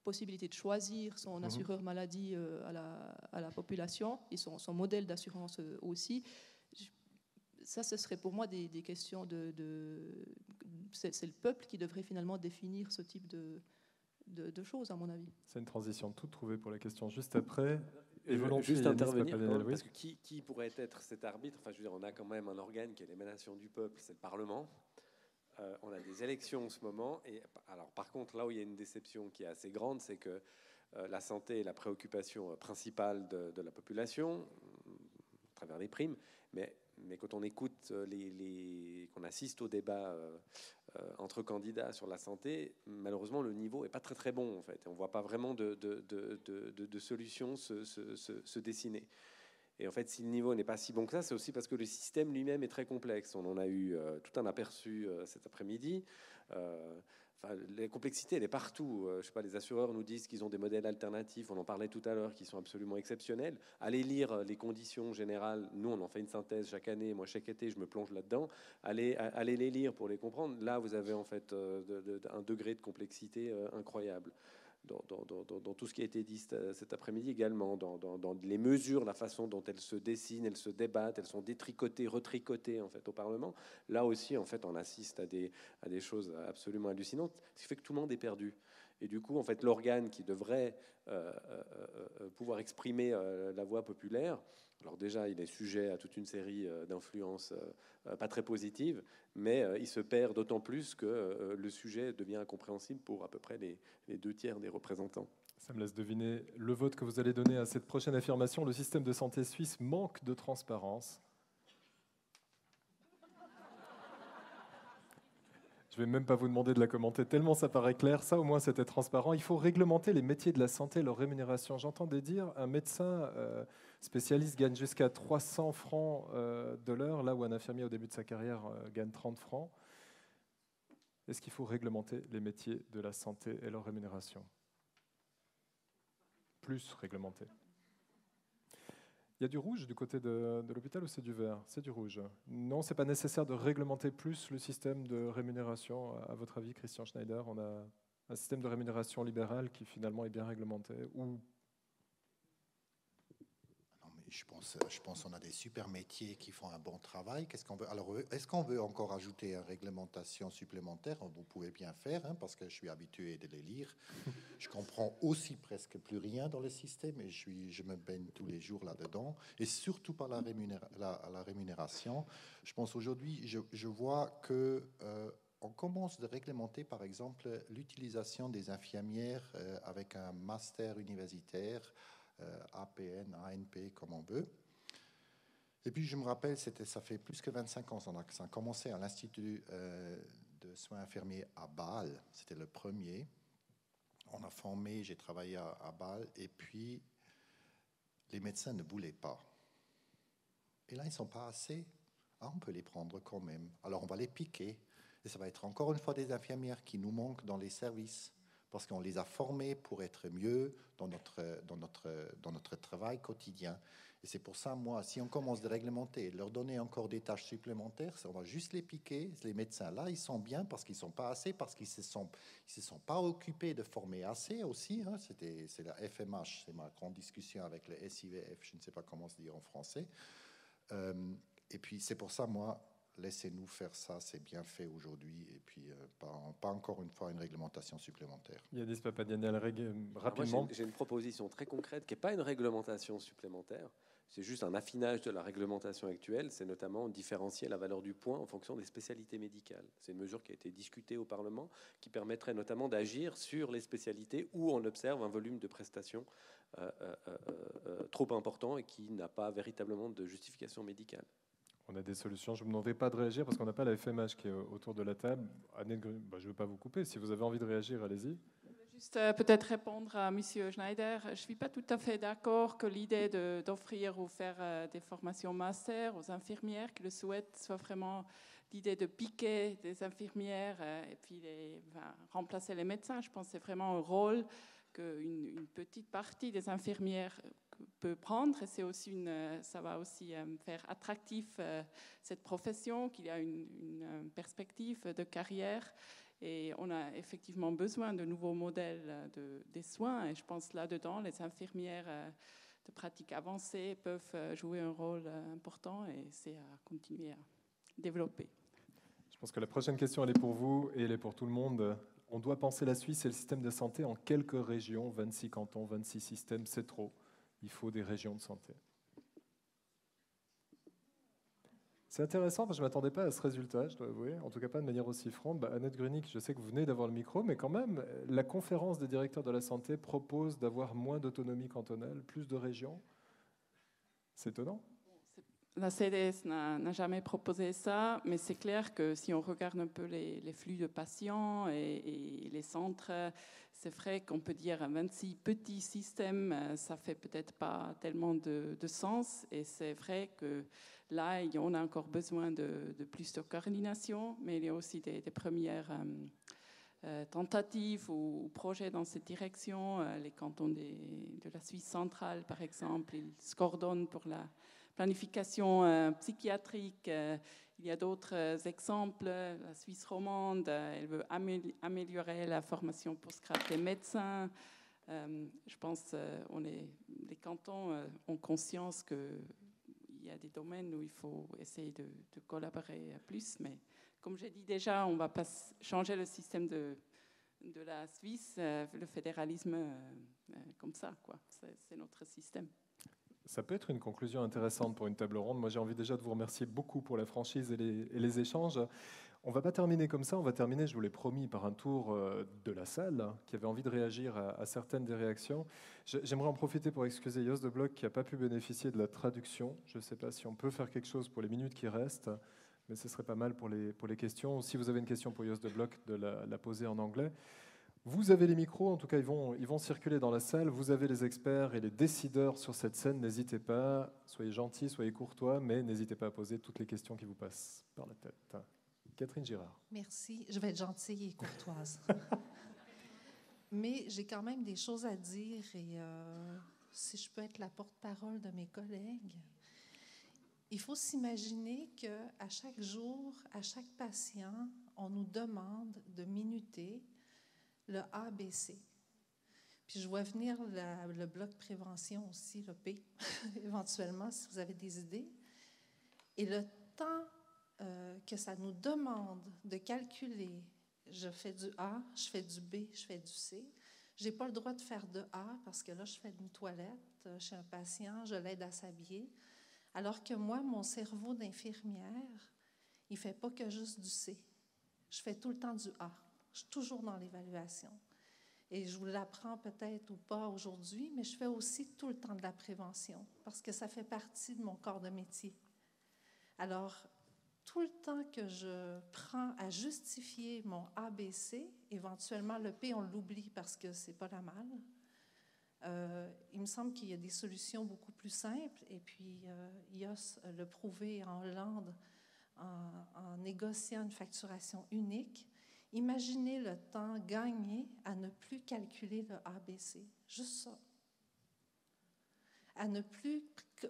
possibilité de choisir son assureur maladie à la population, et son modèle d'assurance aussi. Ça, ce serait pour moi des questions c'est le peuple qui devrait finalement définir ce type de choses, à mon avis. C'est une transition toute trouvée pour la question juste après. Et juste intervenir, parce que qui pourrait être cet arbitre ? Enfin, je veux dire, on a quand même un organe qui est l'émanation du peuple, c'est le Parlement. On a des élections en ce moment. Et alors, par contre, là où il y a une déception qui est assez grande, c'est que la santé est la préoccupation principale de la population, à travers les primes. Mais quand on écoute, qu'on assiste au débat entre candidats sur la santé, malheureusement, le niveau n'est pas très très bon, en fait. On ne voit pas vraiment de solutions se dessiner. Et en fait, si le niveau n'est pas si bon que ça, c'est aussi parce que le système lui-même est très complexe. On en a eu tout un aperçu cet après-midi. La complexité, elle est partout. Je sais pas, les assureurs nous disent qu'ils ont des modèles alternatifs, on en parlait tout à l'heure, qui sont absolument exceptionnels. Allez lire les conditions générales. Nous, on en fait une synthèse chaque année. Moi, chaque été, je me plonge là-dedans. Allez les lire pour les comprendre. Là, vous avez en fait un degré de complexité incroyable. Dans tout ce qui a été dit cet après-midi également, dans les mesures, la façon dont elles se dessinent, elles se débattent, elles sont détricotées, retricotées en fait au Parlement. Là aussi, en fait, on assiste à des choses absolument hallucinantes, ce qui fait que tout le monde est perdu. Et du coup, en fait, l'organe qui devrait pouvoir exprimer la voix populaire, alors déjà, il est sujet à toute une série d'influences pas très positives, mais il se perd d'autant plus que le sujet devient incompréhensible pour à peu près les 2/3 des représentants. Ça me laisse deviner le vote que vous allez donner à cette prochaine affirmation. Le système de santé suisse manque de transparence. Je ne vais même pas vous demander de la commenter, tellement ça paraît clair. Ça, au moins, c'était transparent. Il faut réglementer les métiers de la santé, leur rémunération. J'entendais dire un médecin spécialiste gagne jusqu'à 300 francs de l'heure, là où un infirmier, au début de sa carrière, gagne 30 francs. Est-ce qu'il faut réglementer les métiers de la santé et leur rémunération ? Plus réglementer. Il y a du rouge du côté de l'hôpital ou c'est du vert ? C'est du rouge. Non, ce n'est pas nécessaire de réglementer plus le système de rémunération. À votre avis, Christian Schneider, on a un système de rémunération libéral qui finalement est bien réglementé ou... Non, mais je pense qu'on a des super métiers qui font un bon travail. Qu'est-ce qu'on veut ? Alors, est-ce qu'on veut encore ajouter une réglementation supplémentaire ? Vous pouvez bien faire, parce que je suis habitué de les lire. Je comprends aussi presque plus rien dans le système et je me baigne tous les jours là-dedans. Et surtout par la rémunération. Je pense aujourd'hui, je vois que on commence de réglementer, par exemple, l'utilisation des infirmières avec un master universitaire, APN, ANP, comme on veut. Et puis, je me rappelle, ça fait plus que 25 ans, ça a commencé à l'Institut de soins infirmiers à Bâle. C'était le premier. On a formé, j'ai travaillé à Bâle, et puis les médecins ne voulaient pas. Et là, ils ne sont pas assez. Ah, on peut les prendre quand même. Alors, on va les piquer. Et ça va être encore une fois des infirmières qui nous manquent dans les services, parce qu'on les a formées pour être mieux dans notre travail quotidien. Et c'est pour ça, moi, si on commence de réglementer, leur donner encore des tâches supplémentaires, on va juste les piquer. Les médecins, là, ils sont bien parce qu'ils ne sont pas assez, parce qu'ils ne se sont pas occupés de former assez aussi. Hein. C'est la FMH, c'est ma grande discussion avec le SIVF, je ne sais pas comment se dire en français. Et puis, c'est pour ça, moi, laissez-nous faire ça, c'est bien fait aujourd'hui, et puis pas encore une fois une réglementation supplémentaire. Yadis Papadianiel, rapidement. J'ai une proposition très concrète qui n'est pas une réglementation supplémentaire, c'est juste un affinage de la réglementation actuelle, c'est notamment différencier la valeur du point en fonction des spécialités médicales. C'est une mesure qui a été discutée au Parlement, qui permettrait notamment d'agir sur les spécialités où on observe un volume de prestations trop important et qui n'a pas véritablement de justification médicale. On a des solutions. Je ne vous demanderai pas de réagir parce qu'on n'a pas la FMH qui est autour de la table. Annette Grunig, je ne veux pas vous couper. Si vous avez envie de réagir, allez-y. Juste peut-être répondre à M. Schneider. Je ne suis pas tout à fait d'accord que l'idée d'offrir ou faire des formations master aux infirmières qui le souhaitent soit vraiment l'idée de piquer des infirmières et puis remplacer les médecins. Je pense que c'est vraiment un rôle qu'une petite partie des infirmières peut prendre, et c'est aussi ça va aussi faire attractif cette profession, qu'il y a une perspective de carrière, et on a effectivement besoin de nouveaux modèles des soins, et je pense là-dedans, les infirmières de pratique avancée peuvent jouer un rôle important, et c'est à continuer à développer. Je pense que la prochaine question, elle est pour vous, et elle est pour tout le monde. On doit penser la Suisse et le système de santé en quelques régions, 26 cantons, 26 systèmes, c'est trop. Il faut des régions de santé. C'est intéressant, parce que je ne m'attendais pas à ce résultat, je dois avouer, en tout cas pas de manière aussi franche. Annette Grunig, je sais que vous venez d'avoir le micro, mais quand même, la conférence des directeurs de la santé propose d'avoir moins d'autonomie cantonale, plus de régions. C'est étonnant. La CDS n'a jamais proposé ça, mais c'est clair que si on regarde un peu les flux de patients et les centres, c'est vrai qu'on peut dire 26 petits systèmes, ça fait peut-être pas tellement de sens, et c'est vrai que là, on a encore besoin de plus de coordination, mais il y a aussi des premières tentatives ou projets dans cette direction. Les cantons de la Suisse centrale, par exemple, ils se coordonnent pour la planification psychiatrique. Il y a d'autres exemples. La Suisse romande, elle veut améliorer la formation post-grad des médecins. Je pense que les cantons ont conscience qu'il y a des domaines où il faut essayer de collaborer plus. Mais comme j'ai dit déjà, on ne va pas changer le système de la Suisse, le fédéralisme comme ça, quoi. C'est notre système. Ça peut être une conclusion intéressante pour une table ronde. Moi, j'ai envie déjà de vous remercier beaucoup pour la franchise et les échanges. On ne va pas terminer comme ça. On va terminer, je vous l'ai promis, par un tour de la salle qui avait envie de réagir à certaines des réactions. J'aimerais en profiter pour excuser Jos de Bloch qui n'a pas pu bénéficier de la traduction. Je ne sais pas si on peut faire quelque chose pour les minutes qui restent, mais ce serait pas mal pour les questions. Si vous avez une question pour Jos de Bloch, de la poser en anglais. Vous avez les micros, en tout cas ils vont circuler dans la salle, vous avez les experts et les décideurs sur cette scène, n'hésitez pas, soyez gentils, soyez courtois, mais n'hésitez pas à poser toutes les questions qui vous passent par la tête. Catherine Girard. Merci, je vais être gentille et courtoise. Mais j'ai quand même des choses à dire, et si je peux être la porte-parole de mes collègues, il faut s'imaginer qu'à chaque jour, à chaque patient, on nous demande de minuter le ABC. Puis je vois venir le bloc prévention aussi, le P, éventuellement, si vous avez des idées. Et le temps que ça nous demande de calculer, je fais du A, je fais du B, je fais du C. Je n'ai pas le droit de faire de A parce que là, je fais une toilette chez un patient, je l'aide à s'habiller. Alors que moi, mon cerveau d'infirmière, il ne fait pas que juste du C. Je fais tout le temps du A. Je suis toujours dans l'évaluation. Et je vous l'apprends peut-être ou pas aujourd'hui, mais je fais aussi tout le temps de la prévention parce que ça fait partie de mon corps de métier. Alors, tout le temps que je prends à justifier mon ABC, éventuellement le P, on l'oublie parce que c'est pas la malle. Il me semble qu'il y a des solutions beaucoup plus simples. Et puis, IOS l'a prouvé en Hollande en négociant une facturation unique. Imaginez le temps gagné à ne plus calculer le ABC. Juste ça. À ne plus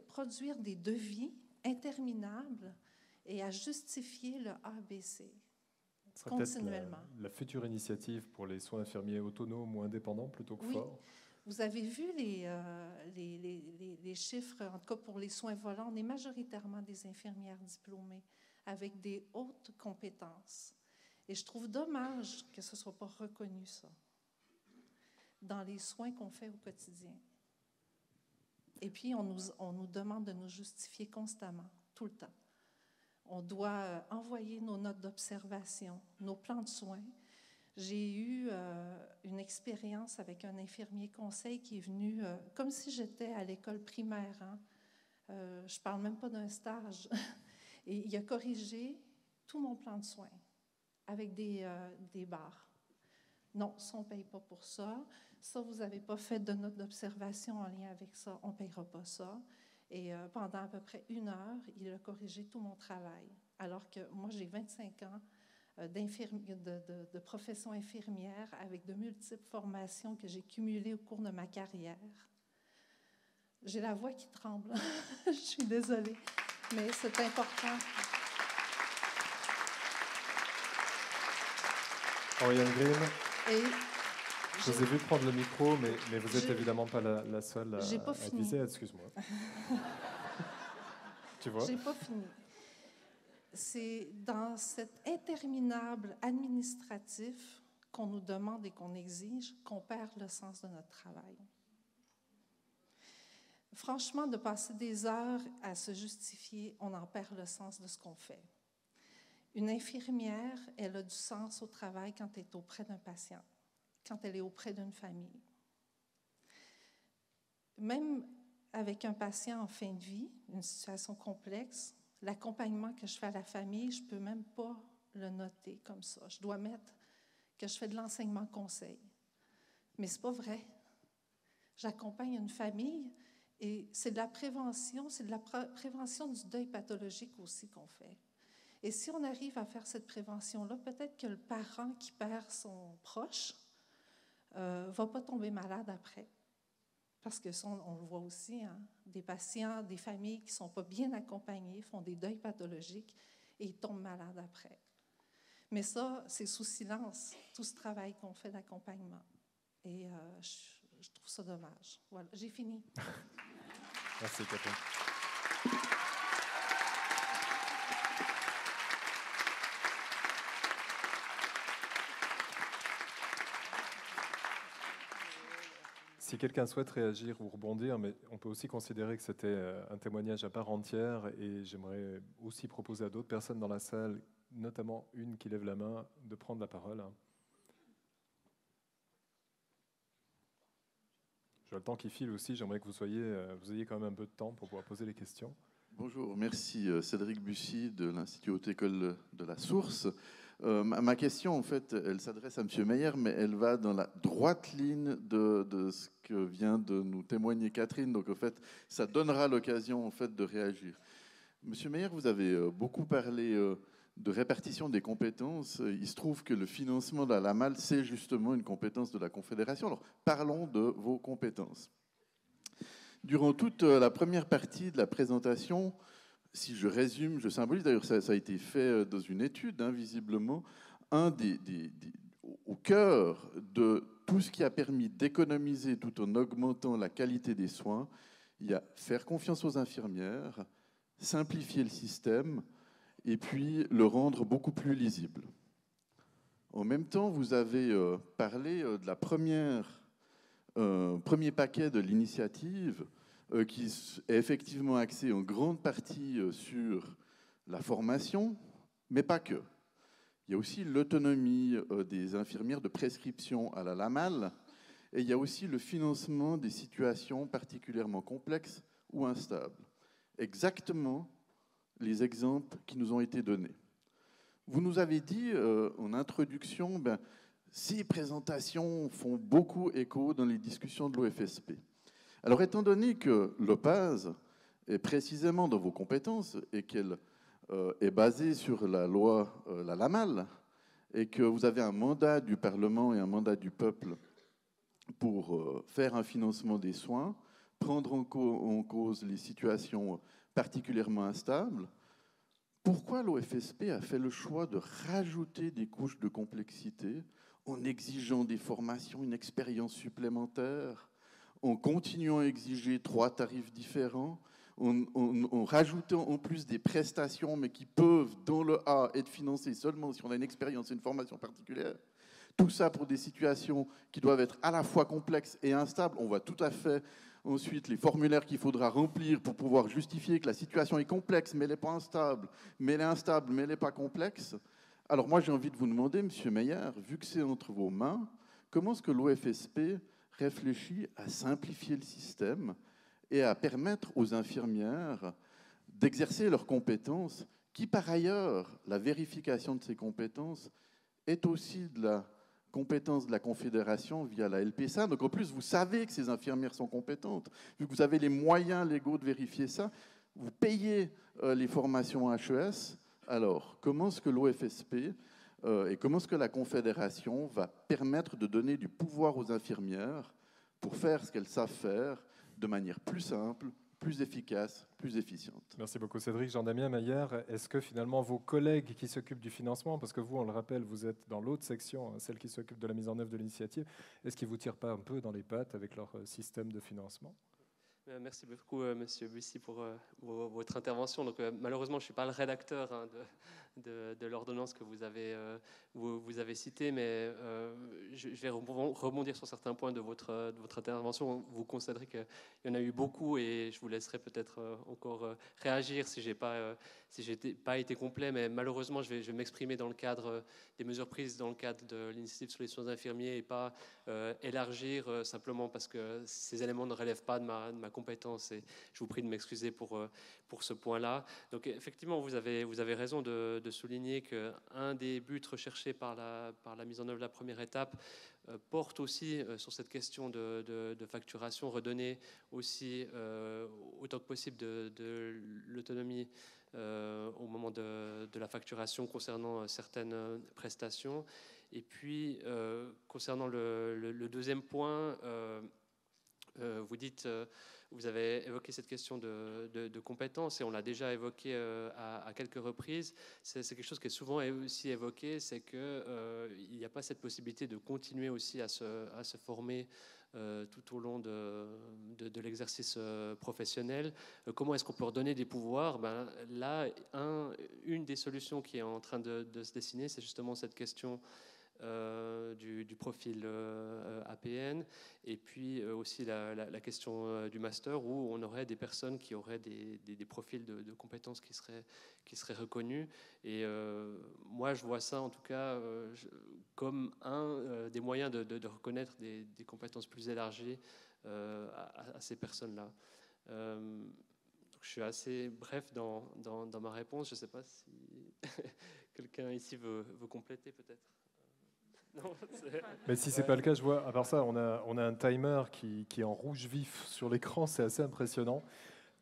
produire des devis interminables et à justifier le ABC continuellement. La future initiative pour les soins infirmiers autonomes ou indépendants plutôt que forts. Vous avez vu les chiffres, en tout cas pour les soins volants, on est majoritairement des infirmières diplômées avec des hautes compétences. Et je trouve dommage que ce ne soit pas reconnu, ça, dans les soins qu'on fait au quotidien. Et puis, on nous demande de nous justifier constamment, tout le temps. On doit envoyer nos notes d'observation, nos plans de soins. J'ai eu une expérience avec un infirmier conseil qui est venu, comme si j'étais à l'école primaire. Hein. Je ne parle même pas d'un stage. Et il a corrigé tout mon plan de soins avec des barres. Non, ça, on ne paye pas pour ça. Ça, vous n'avez pas fait de note d'observation en lien avec ça, on ne payera pas ça. Et pendant à peu près 1 heure, il a corrigé tout mon travail. Alors que moi, j'ai 25 ans de profession infirmière avec de multiples formations que j'ai cumulées au cours de ma carrière. J'ai la voix qui tremble. Je suis désolée, mais c'est important. Oriane Grimm, je vous ai vu prendre le micro, mais vous n'êtes évidemment pas la seule à viser. Excuse-moi. Tu vois? J'ai pas fini. C'est dans cet interminable administratif qu'on nous demande et qu'on exige qu'on perd le sens de notre travail. Franchement, de passer des heures à se justifier, on en perd le sens de ce qu'on fait. Une infirmière, elle a du sens au travail quand elle est auprès d'un patient, quand elle est auprès d'une famille. Même avec un patient en fin de vie, une situation complexe, l'accompagnement que je fais à la famille, je ne peux même pas le noter comme ça. Je dois mettre que je fais de l'enseignement conseil. Mais ce n'est pas vrai. J'accompagne une famille et c'est de la prévention, c'est de la prévention du deuil pathologique aussi qu'on fait. Et si on arrive à faire cette prévention-là, peut-être que le parent qui perd son proche ne va pas tomber malade après. Parce que ça, on le voit aussi, hein, des patients, des familles qui ne sont pas bien accompagnées, font des deuils pathologiques et ils tombent malades après. Mais ça, c'est sous silence, tout ce travail qu'on fait d'accompagnement. Et je trouve ça dommage. Voilà, j'ai fini. Merci, Catherine. Si quelqu'un souhaite réagir ou rebondir, mais on peut aussi considérer que c'était un témoignage à part entière et j'aimerais aussi proposer à d'autres personnes dans la salle, notamment une qui lève la main, de prendre la parole. J'ai le temps qui file aussi, j'aimerais que vous ayez quand même un peu de temps pour pouvoir poser les questions. Bonjour, merci Cédric Bussy de l'Institut Haute École de la Source. Ma question, en fait, elle s'adresse à M. Meyer, mais elle va dans la droite ligne de ce que vient de nous témoigner Catherine. Donc, en fait, ça donnera l'occasion, en fait, de réagir. M. Meyer, vous avez beaucoup parlé de répartition des compétences. Il se trouve que le financement de la MAL, c'est justement une compétence de la Confédération. Alors, parlons de vos compétences. Durant toute la première partie de la présentation, si je résume, je symbolise, d'ailleurs ça a été fait dans une étude, hein, visiblement, au cœur de tout ce qui a permis d'économiser tout en augmentant la qualité des soins, il y a faire confiance aux infirmières, simplifier le système et puis le rendre beaucoup plus lisible. En même temps, vous avez parlé de la premier paquet de l'initiative qui est effectivement axé en grande partie sur la formation, mais pas que. Il y a aussi l'autonomie des infirmières de prescription à la LAMAL, et il y a aussi le financement des situations particulièrement complexes ou instables. Exactement les exemples qui nous ont été donnés. Vous nous avez dit en introduction, ces présentations font beaucoup écho dans les discussions de l'OFSP. Alors, étant donné que l'OPAS est précisément dans vos compétences et qu'elle est basée sur la loi, la LAMAL, et que vous avez un mandat du Parlement et un mandat du peuple pour faire un financement des soins, prendre en cause les situations particulièrement instables, pourquoi l'OFSP a fait le choix de rajouter des couches de complexité en exigeant des formations, une expérience supplémentaire, en continuant à exiger 3 tarifs différents, en rajoutant en plus des prestations, mais qui peuvent, dans le A, être financées seulement si on a une expérience et une formation particulière? Tout ça pour des situations qui doivent être à la fois complexes et instables. On voit tout à fait ensuite les formulaires qu'il faudra remplir pour pouvoir justifier que la situation est complexe, mais elle n'est pas instable, mais elle est instable, mais elle n'est pas complexe. Alors moi, j'ai envie de vous demander, M. Meyer, vu que c'est entre vos mains, comment est-ce que l'OFSP réfléchit à simplifier le système et à permettre aux infirmières d'exercer leurs compétences, qui par ailleurs, la vérification de ces compétences est aussi de la compétence de la Confédération via la LPSA. Donc en plus, vous savez que ces infirmières sont compétentes. Vu que vous avez les moyens légaux de vérifier ça, vous payez les formations HES. Alors, comment est-ce que l'OFSP et comment est-ce que la Confédération va permettre de donner du pouvoir aux infirmières pour faire ce qu'elles savent faire de manière plus simple, plus efficace, plus efficiente? Merci beaucoup Cédric. Jean-Damien Mayer, est-ce que finalement vos collègues qui s'occupent du financement, parce que vous, on le rappelle, vous êtes dans l'autre section, celle qui s'occupe de la mise en œuvre de l'initiative, est-ce qu'ils ne vous tirent pas un peu dans les pattes avec leur système de financement? Merci beaucoup, Monsieur Bussy, pour votre intervention. Donc, malheureusement, je ne suis pas le rédacteur de l'ordonnance que vous avez citée, mais je vais rebondir sur certains points de votre intervention. Vous constaterez qu'il y en a eu beaucoup et je vous laisserai peut-être encore réagir si je n'ai pas été complet, mais malheureusement, je vais m'exprimer dans le cadre des mesures prises dans le cadre de l'initiative sur les soins infirmiers et pas élargir simplement parce que ces éléments ne relèvent pas de ma compétence, et je vous prie de m'excuser pour ce point-là. Donc effectivement, vous avez raison de souligner qu'un des buts recherchés par la mise en œuvre de la première étape porte aussi sur cette question de facturation, redonner aussi autant que possible de l'autonomie au moment de la facturation concernant certaines prestations. Et puis, concernant le deuxième point, vous dites, vous avez évoqué cette question de compétences et on l'a déjà évoqué à quelques reprises. C'est quelque chose qui est souvent aussi évoqué, c'est qu'il n'y a pas cette possibilité de continuer aussi à se former tout au long de l'exercice professionnel. Comment est-ce qu'on peut redonner des pouvoirs? Là, une des solutions qui est en train de se dessiner, c'est justement cette question du profil APN, et puis aussi la question du master, où on aurait des personnes qui auraient des profils de compétences qui seraient reconnus. Et moi, je vois ça en tout cas comme un des moyens de reconnaître des compétences plus élargies à ces personnes-là. Je suis assez bref dans ma réponse. Je ne sais pas si quelqu'un ici veut compléter peut-être. Non, mais si ce n'est pas le cas, je vois, à part ça, on a un timer qui est en rouge vif sur l'écran, c'est assez impressionnant.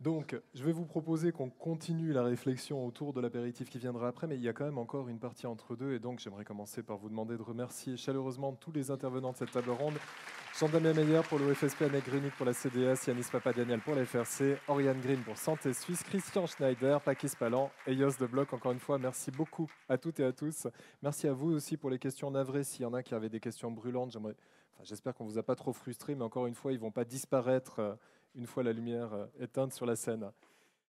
Donc, je vais vous proposer qu'on continue la réflexion autour de l'apéritif qui viendra après, mais il y a quand même encore une partie entre deux, et donc j'aimerais commencer par vous demander de remercier chaleureusement tous les intervenants de cette table ronde. Jean-Damien Meyer pour l'OFSP, Annette Grunig pour la CDS, Yanis Papadaniel pour la FRC, Oriane Green pour Santé Suisse, Christian Schneider, Pakis Palan et Jos de Bloch. Encore une fois, merci beaucoup à toutes et à tous. Merci à vous aussi pour les questions navrées. S'il y en a qui avaient des questions brûlantes, j'espère qu'on ne vous a pas trop frustré, mais encore une fois, ils ne vont pas disparaître une fois la lumière éteinte sur la scène.